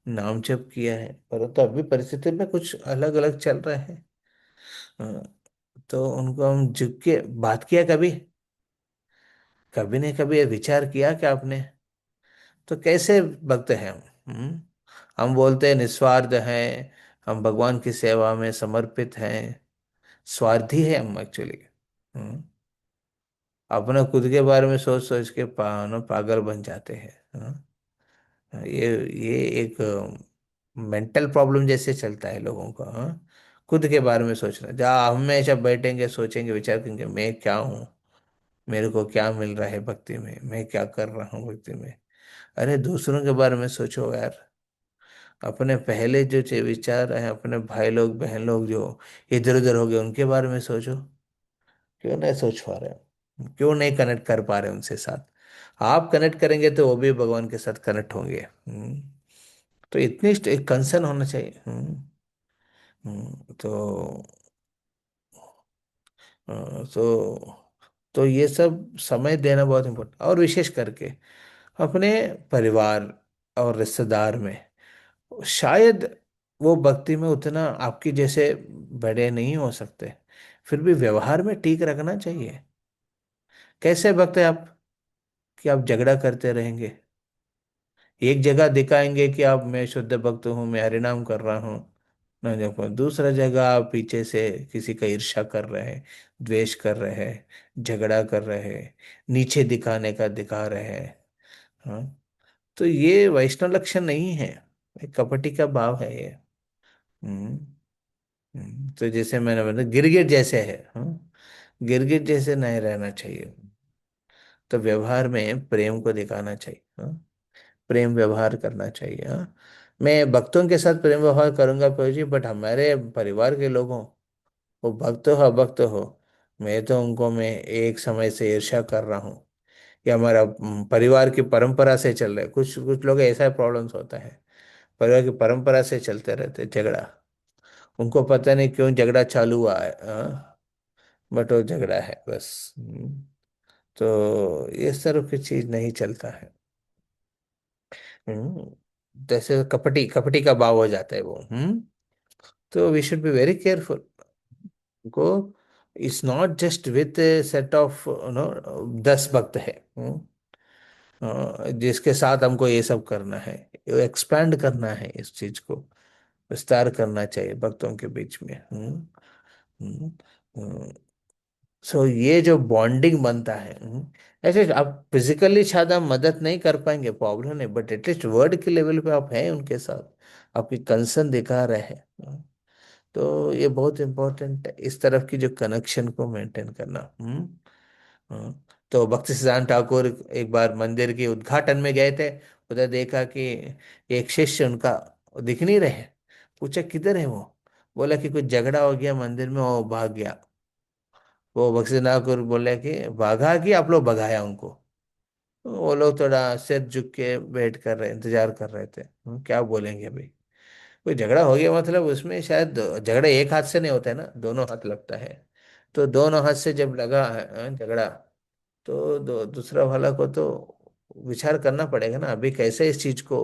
नाम जप किया है, परंतु अभी परिस्थिति में कुछ अलग अलग चल रहा है। हाँ, तो उनको हम झुक के बात किया कभी? कभी नहीं, कभी ये विचार किया कि आपने, तो कैसे भक्त हैं हम? हम बोलते हैं निस्वार्थ हैं, हम भगवान की सेवा में समर्पित हैं, स्वार्थी है हम एक्चुअली। अपना खुद के बारे में सोच सोच के पागल बन जाते हैं। ये एक मेंटल प्रॉब्लम जैसे चलता है लोगों का। हाँ, खुद के बारे में सोचना, जहाँ हमेशा बैठेंगे सोचेंगे विचार करेंगे मैं क्या हूँ, मेरे को क्या मिल रहा है भक्ति में, मैं क्या कर रहा हूँ भक्ति में। अरे, दूसरों के बारे में सोचो यार। अपने पहले जो विचार हैं, अपने भाई लोग बहन लोग जो इधर उधर हो गए, उनके बारे में सोचो। क्यों नहीं सोच पा रहे हो? क्यों नहीं कनेक्ट कर पा रहे उनसे साथ? आप कनेक्ट करेंगे तो वो भी भगवान के साथ कनेक्ट होंगे। तो इतनी एक कंसर्न होना चाहिए। तो तो ये सब समय देना बहुत इम्पोर्टेंट, और विशेष करके अपने परिवार और रिश्तेदार में। शायद वो भक्ति में उतना आपकी जैसे बड़े नहीं हो सकते, फिर भी व्यवहार में ठीक रखना चाहिए। कैसे भक्त है आप कि आप झगड़ा करते रहेंगे? एक जगह दिखाएंगे कि आप, मैं शुद्ध भक्त हूँ, मैं हरिनाम कर रहा हूँ, ना देखो दूसरा जगह आप पीछे से किसी का ईर्ष्या कर रहे हैं, द्वेष कर रहे हैं, झगड़ा कर रहे हैं, नीचे दिखाने का दिखा रहे हैं। हाँ, तो ये वैष्णव लक्षण नहीं है, एक कपटी का भाव है ये। हम्म तो जैसे मैंने बताया, गिरगिट जैसे है। हाँ, गिरगिट जैसे नहीं रहना चाहिए। तो व्यवहार में प्रेम को दिखाना चाहिए। हाँ, प्रेम व्यवहार करना चाहिए। हाँ, मैं भक्तों के साथ प्रेम व्यवहार करूंगा प्रभु जी, बट हमारे परिवार के लोगों, वो भक्त हो अभक्त हो, मैं तो उनको मैं एक समय से ईर्ष्या कर रहा हूँ। ये हमारा परिवार की परंपरा से चल रहा है। कुछ कुछ लोग ऐसा प्रॉब्लम्स होता है, परिवार की परंपरा से चलते रहते झगड़ा, उनको पता नहीं क्यों झगड़ा चालू हुआ है। हाँ, बट वो झगड़ा है बस। तो ये सब की चीज नहीं चलता है। हम्म जैसे कपटी कपटी का भाव हो जाता है वो। तो we should be very careful. So it's not just with set of no 10 भक्त है। जिसके साथ हमको ये सब करना है, एक्सपैंड करना है, इस चीज को विस्तार करना चाहिए भक्तों के बीच में। हम्म, हम्म, सो ये जो बॉन्डिंग बनता है, ऐसे आप फिजिकली शायद आप मदद नहीं कर पाएंगे, प्रॉब्लम नहीं, बट एटलीस्ट वर्ड के लेवल पे आप हैं उनके साथ, आपकी कंसर्न दिखा रहे हैं। तो ये बहुत इम्पोर्टेंट है, इस तरफ की जो कनेक्शन को मेंटेन करना। तो भक्ति सिद्धांत ठाकुर एक बार मंदिर के उद्घाटन में गए थे, उधर देखा कि एक शिष्य उनका दिख नहीं रहे। पूछा किधर है वो, बोला कि कुछ झगड़ा हो गया मंदिर में, वो भाग गया। वो भक्ति सिद्धांत ठाकुर बोले कि भागा कि आप लोग भगाया उनको। तो वो लोग थोड़ा सिर झुक के वेट कर रहे, इंतजार कर रहे थे, क्या बोलेंगे अभी। कोई झगड़ा हो गया मतलब उसमें शायद झगड़ा एक हाथ से नहीं होता है ना, दोनों हाथ लगता है। तो दोनों हाथ से जब लगा है झगड़ा, तो दूसरा वाला को तो विचार करना पड़ेगा ना, अभी कैसे इस चीज को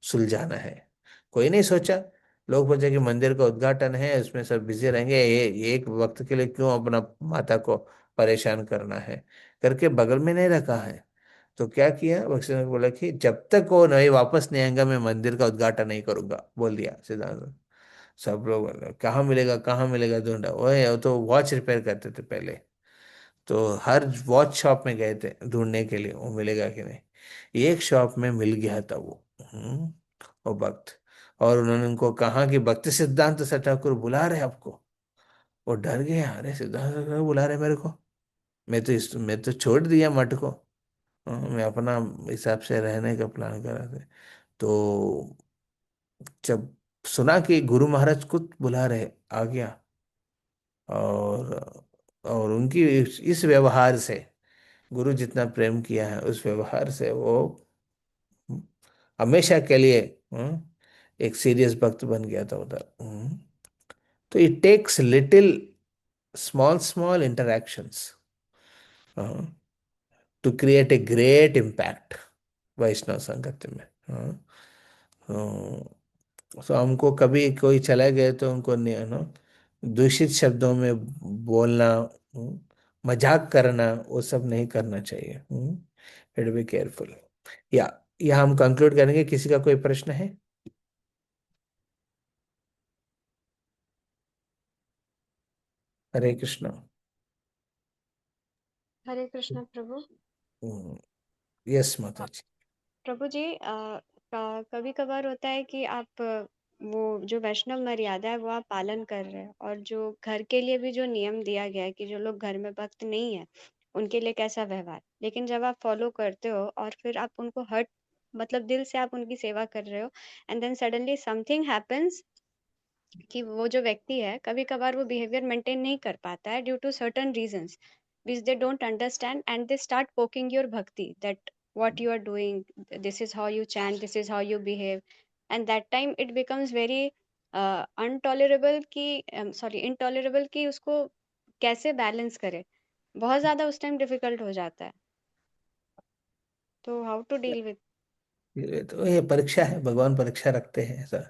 सुलझाना है। कोई नहीं सोचा, लोग सोचे कि मंदिर का उद्घाटन है, उसमें सब बिजी रहेंगे, ये एक वक्त के लिए क्यों अपना माता को परेशान करना है, करके बगल में नहीं रखा है। तो क्या किया, बख्शी ने बोला कि जब तक वो नहीं वापस नहीं आएगा मैं मंदिर का उद्घाटन नहीं करूंगा, बोल दिया सिद्धांत। सब लोग बोले, कहाँ मिलेगा कहाँ मिलेगा, ढूंढा। वो तो वॉच रिपेयर करते थे पहले, तो हर वॉच शॉप में गए थे ढूंढने के लिए वो मिलेगा कि नहीं। एक शॉप में मिल गया था वो, वो भक्त। और उन्होंने उनको कहा कि भक्ति सिद्धांत ठाकुर बुला रहे आपको। वो डर गया, अरे सिद्धांत ठाकुर बुला रहे मेरे को, मैं तो छोड़ दिया मठ को। मैं अपना हिसाब से रहने का प्लान कर रहा था। तो जब सुना कि गुरु महाराज खुद बुला रहे, आ गया। और उनकी इस व्यवहार से, गुरु जितना प्रेम किया है उस व्यवहार से वो हमेशा के लिए एक सीरियस भक्त बन गया था उधर। तो it takes little small small interactions to create a great impact वैष्णव संगत में। तो हमको कभी कोई चला गए तो उनको नहीं नो दूषित शब्दों में बोलना, मजाक करना, वो सब नहीं करना चाहिए। It be careful. या हम कंक्लूड करेंगे, किसी का कोई प्रश्न है? हरे कृष्ण। हरे कृष्ण प्रभु। यस माता जी। प्रभु जी, कभी कभार होता है कि आप वो जो वैष्णव मर्यादा है वो आप पालन कर रहे हैं, और जो घर के लिए भी जो नियम दिया गया है कि जो लोग घर में भक्त नहीं है उनके लिए कैसा व्यवहार, लेकिन जब आप फॉलो करते हो और फिर आप उनको हर्ट, मतलब दिल से आप उनकी सेवा कर रहे हो, and then suddenly something happens कि वो जो व्यक्ति है कभी कभार वो बिहेवियर मेंटेन नहीं कर पाता है due to certain reasons which they don't understand, and they start poking your bhakti that what you are doing, this is how you chant, this is how you behave, and that time it becomes very untolerable कि sorry intolerable कि उसको कैसे balance करे, बहुत ज्यादा उस time difficult हो जाता है। तो हाउ टू डील विद। ये परीक्षा है, भगवान परीक्षा रखते हैं ऐसा।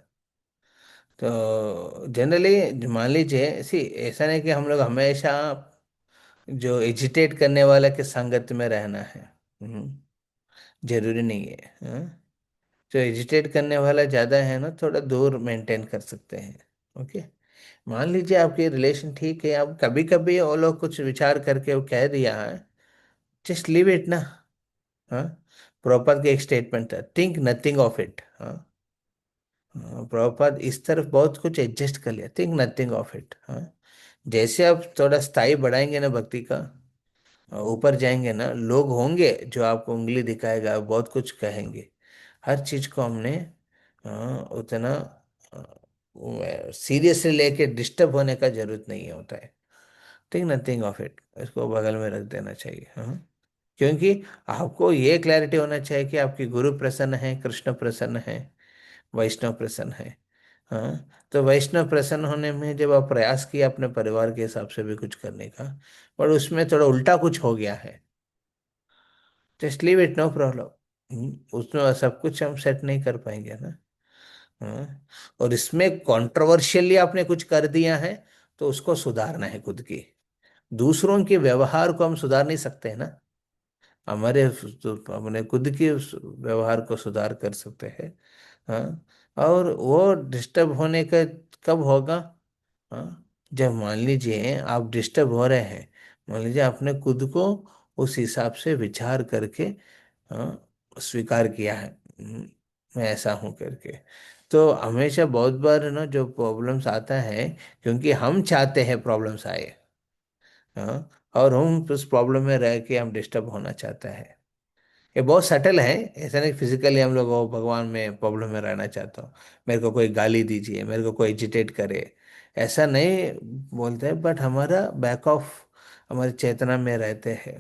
तो जनरली मान लीजिए, ऐसा नहीं कि हम लोग हमेशा जो एजिटेट करने वाले के संगत में रहना है। जरूरी नहीं है। जो एजिटेट करने वाला ज्यादा है ना, थोड़ा दूर मेंटेन कर सकते हैं। ओके। मान लीजिए आपकी रिलेशन ठीक है, अब कभी कभी वो लोग कुछ विचार करके वो कह दिया है, जस्ट लीव इट ना। हाँ। प्रॉपर के एक स्टेटमेंट था, थिंक नथिंग ऑफ इट। हाँ। प्रभुपाद इस तरफ बहुत कुछ एडजस्ट कर लिया, थिंक नथिंग ऑफ इट। हाँ। जैसे आप थोड़ा स्थाई बढ़ाएंगे ना भक्ति का, ऊपर जाएंगे ना, लोग होंगे जो आपको उंगली दिखाएगा, बहुत कुछ कहेंगे। हर चीज को हमने उतना सीरियसली लेके डिस्टर्ब होने का जरूरत नहीं होता है। थिंक नथिंग ऑफ इट, इसको बगल में रख देना चाहिए। हाँ। क्योंकि आपको ये क्लैरिटी होना चाहिए कि आपकी गुरु प्रसन्न है, कृष्ण प्रसन्न है, वैष्णव प्रसन्न है। हाँ। तो वैष्णव प्रसन्न होने में जब आप प्रयास किए अपने परिवार के हिसाब से भी कुछ करने का, पर उसमें थोड़ा उल्टा कुछ हो गया है, just leave it, no problem. उसमें सब कुछ हम सेट नहीं कर पाएंगे ना। हाँ। और इसमें कंट्रोवर्शियली आपने कुछ कर दिया है, तो उसको सुधारना है खुद की। दूसरों के व्यवहार को हम सुधार नहीं सकते हैं ना, हमारे तो अपने खुद के उस व्यवहार को सुधार कर सकते हैं। हाँ। और वो डिस्टर्ब होने का कब होगा? हाँ। जब मान लीजिए आप डिस्टर्ब हो रहे हैं, मान लीजिए आपने खुद को उस हिसाब से विचार करके स्वीकार किया है, मैं ऐसा हूं करके। तो हमेशा बहुत बार ना जो प्रॉब्लम्स आता है, क्योंकि हम चाहते हैं प्रॉब्लम्स आए, हाँ, और हम उस प्रॉब्लम में रह के हम डिस्टर्ब होना चाहता है। ये बहुत सटल है, ऐसा नहीं फिजिकली हम लोग "ओ, भगवान में प्रॉब्लम में रहना चाहता हूँ, मेरे को कोई गाली दीजिए, मेरे को कोई एजिटेट करे", ऐसा नहीं बोलते हैं, बट हमारा बैक ऑफ हमारी चेतना में रहते हैं।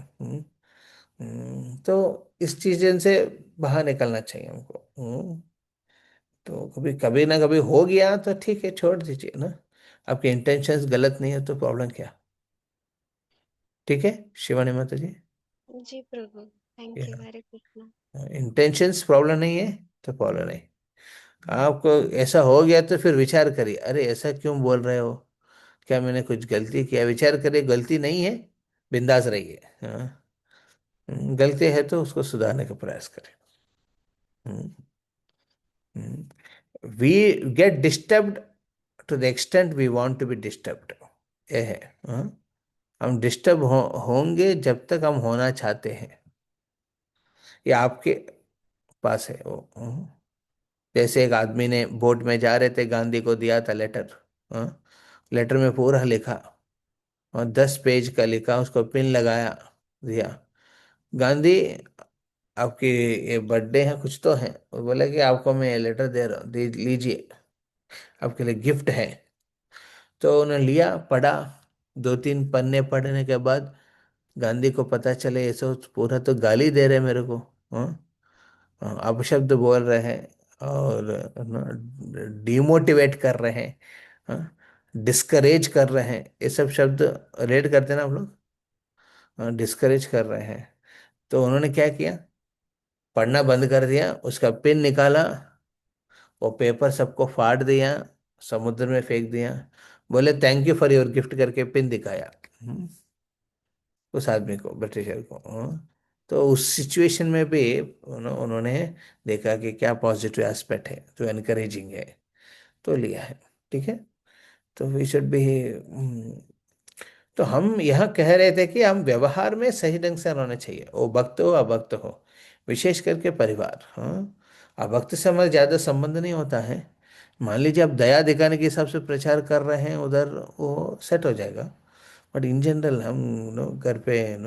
तो इस चीज़ों से बाहर निकलना चाहिए हमको। तो कभी कभी ना कभी हो गया तो ठीक है, छोड़ दीजिए ना। आपके इंटेंशंस गलत नहीं है तो प्रॉब्लम क्या। ठीक है शिवानी माता जी। जी प्रभु, thank you, Hare Krishna. Intentions problem नहीं है तो प्रॉब्लम नहीं। आपको ऐसा हो गया तो फिर विचार करिए, अरे ऐसा क्यों बोल रहे हो, क्या मैंने कुछ गलती किया, विचार करिए, गलती नहीं है, बिंदास रहिए। हाँ, गलती है तो उसको सुधारने का प्रयास करें। We get disturbed to the extent we want to be disturbed, ये है। हाँ? हम डिस्टर्ब होंगे जब तक हम होना चाहते हैं, ये आपके पास है वो। जैसे एक आदमी ने बोट में जा रहे थे, गांधी को दिया था लेटर। हाँ? लेटर में पूरा लिखा, और 10 पेज का लिखा, उसको पिन लगाया, दिया। गांधी, आपकी ये बर्थडे है, कुछ तो है, वो बोला कि आपको मैं ये लेटर दे रहा हूँ, लीजिए, आपके लिए गिफ्ट है। तो उन्होंने लिया, पढ़ा, 2-3 पन्ने पढ़ने के बाद गांधी को पता चले ये सब पूरा तो गाली दे रहे मेरे को। हाँ, अपशब्द बोल रहे हैं और डिमोटिवेट कर रहे हैं, हाँ, डिस्करेज कर रहे हैं, ये सब शब्द रेड करते हैं ना हम लोग, डिस्करेज कर रहे हैं। तो उन्होंने क्या किया, पढ़ना बंद कर दिया, उसका पेन निकाला, वो पेपर सबको फाड़ दिया, समुद्र में फेंक दिया, बोले thank you for your gift करके पेन दिखाया। उस आदमी को, ब्रिटिशर को। हाँ। तो उस सिचुएशन में भी उन्होंने देखा कि क्या पॉजिटिव एस्पेक्ट है, तो एनकरेजिंग है, तो लिया है। ठीक है, तो वी शुड बी। तो हम यहाँ कह रहे थे कि हम व्यवहार में सही ढंग से रहना चाहिए, वो भक्त हो अभक्त हो, विशेष करके परिवार। हाँ, अभक्त से हमारा ज़्यादा संबंध नहीं होता है। मान लीजिए आप दया दिखाने के हिसाब से प्रचार कर रहे हैं उधर, वो सेट हो जाएगा। बट इन जनरल हम घर पे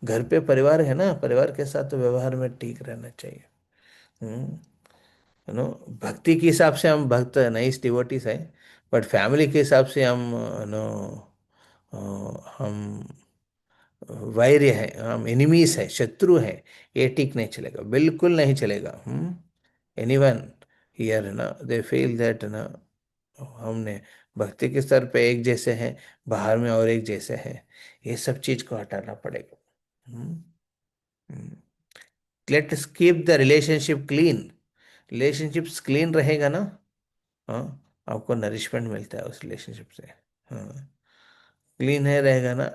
घर पे परिवार है ना, परिवार के साथ तो व्यवहार में ठीक रहना चाहिए। नो भक्ति के हिसाब से हम भक्त नाइस डिवोटीज हैं, बट फैमिली के हिसाब से हम नो हम वैर्य है, हम एनिमीज है, शत्रु है, ये ठीक नहीं चलेगा, बिल्कुल नहीं चलेगा। एनीवन हियर ना दे फील दैट ना हमने भक्ति के स्तर पे एक जैसे हैं, बाहर में और एक जैसे हैं, ये सब चीज को हटाना पड़ेगा। Let's keep the relationship clean. Relationship clean रहेगा ना, हाँ, आपको नरिशमेंट मिलता है उस रिलेशनशिप से। हाँ, क्लीन है रहेगा ना,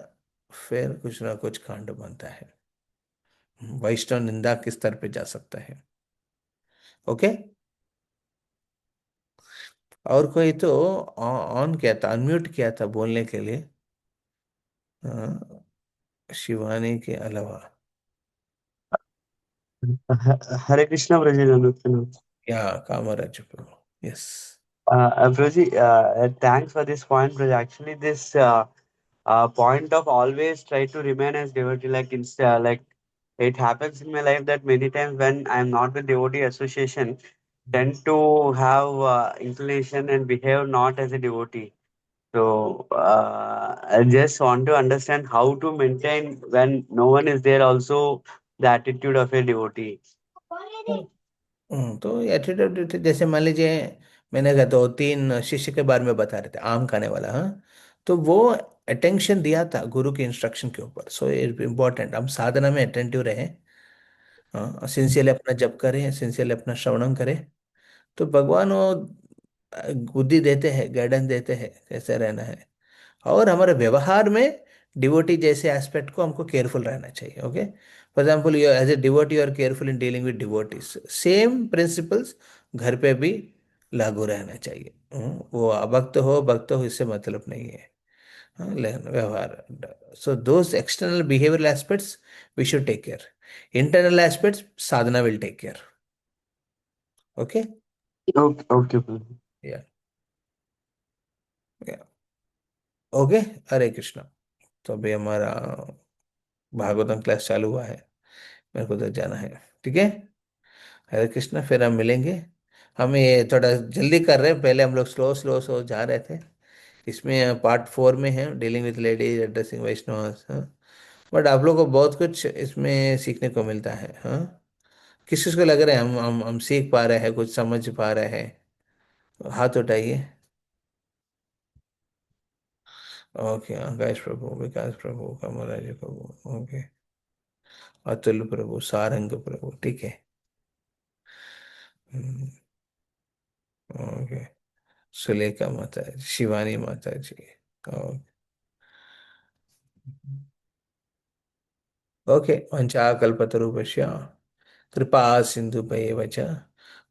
फिर कुछ ना कुछ कांड बनता है, वैष्णव निंदा किस स्तर पे जा सकता है। ओके, और कोई तो ऑन किया था, अनम्यूट किया था बोलने के लिए, हाँ, शिवानी के अलावा। Hare Krishna, Brajanan. या कामराज प्रभु, yes. Broji, thanks for this point, Broj. Actually, this point of always try to remain as devotee, like it happens in my life that many times when I'm not with devotee association, tend to have inclination and behave not as a devotee. So I just want to understand how to maintain when no one is there. Also, the attitude of a devotee. तो attitude जैसे मान लीजिए, मैंने कहा तो 3 शिष्य के बारे में बता रहे थे, आम खाने वाला, हाँ, तो वो अटेंशन दिया था गुरु के इंस्ट्रक्शन के ऊपर। सो इम्पोर्टेंट हम साधना में अटेंटिव रहें, हाँ, सिंसियरली अपना जप करें, सिंसियरली अपना श्रवणम करें, तो भगवान वो बुद्धि देते हैं, गाइडेंस देते हैं कैसे रहना है। और हमारे व्यवहार में डिवोटी जैसे एस्पेक्ट को हमको केयरफुल रहना चाहिए। Okay, for example you as a devotee are careful in dealing with devotees, same principles घर पे भी लागू रहना चाहिए। वो अभक्त हो भक्त हो इससे मतलब नहीं है। हाँ, व्यवहार. So those external behavioral aspects we should take care. Internal aspects sadhana will take care. Okay? Okay, okay, Prabhuji. Yeah. Yeah. Okay. Hare Krishna. तो अभी हमारा भागवतम क्लास चालू हुआ है, मेरे को तो जाना है. ठीक है. हरे कृष्णा. फिर हम मिलेंगे. हम ये थोड़ा जल्दी कर रहे हैं, पहले हम लोग स्लो स्लो स्लो जा रहे थे. इसमें पार्ट 4 में है डीलिंग विथ लेडीज एड्रेसिंग वैष्णव. हाँ. बट आप लोग को बहुत कुछ इसमें सीखने को मिलता है. हाँ. किस किस को लग रहा है हम सीख पा रहे हैं, कुछ समझ पा रहे हैं? हाथ उठाइए. ओके. आकाश प्रभु, विकास प्रभु, कमलाजी प्रभु. ओके. अतुल प्रभु, सारंग प्रभु. ठीक है. हम्म, ओके. सुलेखा माता जी, शिवानी माता जी. ओके. ओके. वंचाकल्पतरुभ्यश्च कृपा सिन्धुभ्येव च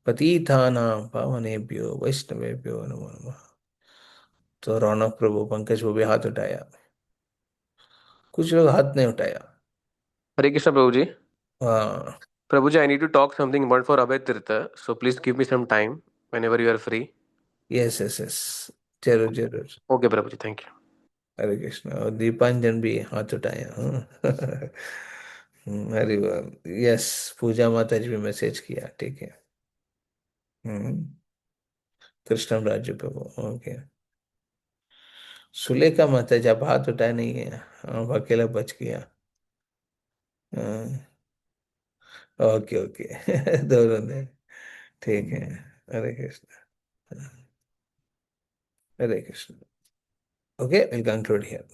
पतितानां पावनेभ्यो वैष्णवेभ्यो नमो नमः. तो रौनक प्रभु, पंकज वो भी हाथ उठाया. कुछ लोग हाथ नहीं उठाया. हरे कृष्ण प्रभु जी. हाँ. प्रभु जी, I need to talk something important for Abhay Tirtha, so please give me some time whenever you are free. Yes yes yes. जरूर जरूर. Okay Prabhu ji, thank you. हरे कृष्ण. और दीपांजन भी हाथ उठाया. हाँ. हरि बोल. यस. पूजा माता जी भी मैसेज किया. ठीक है. हम्म. कृष्ण राज्य प्रभु. ओके. सुलेखा माता जी आप हाथ उठाए नहीं है. हाँ, वो अकेला बच गया. हाँ, ओके ओके. दोनों ने. ठीक है. Hare Krishna. Hare Krishna. Okay. Will conclude here.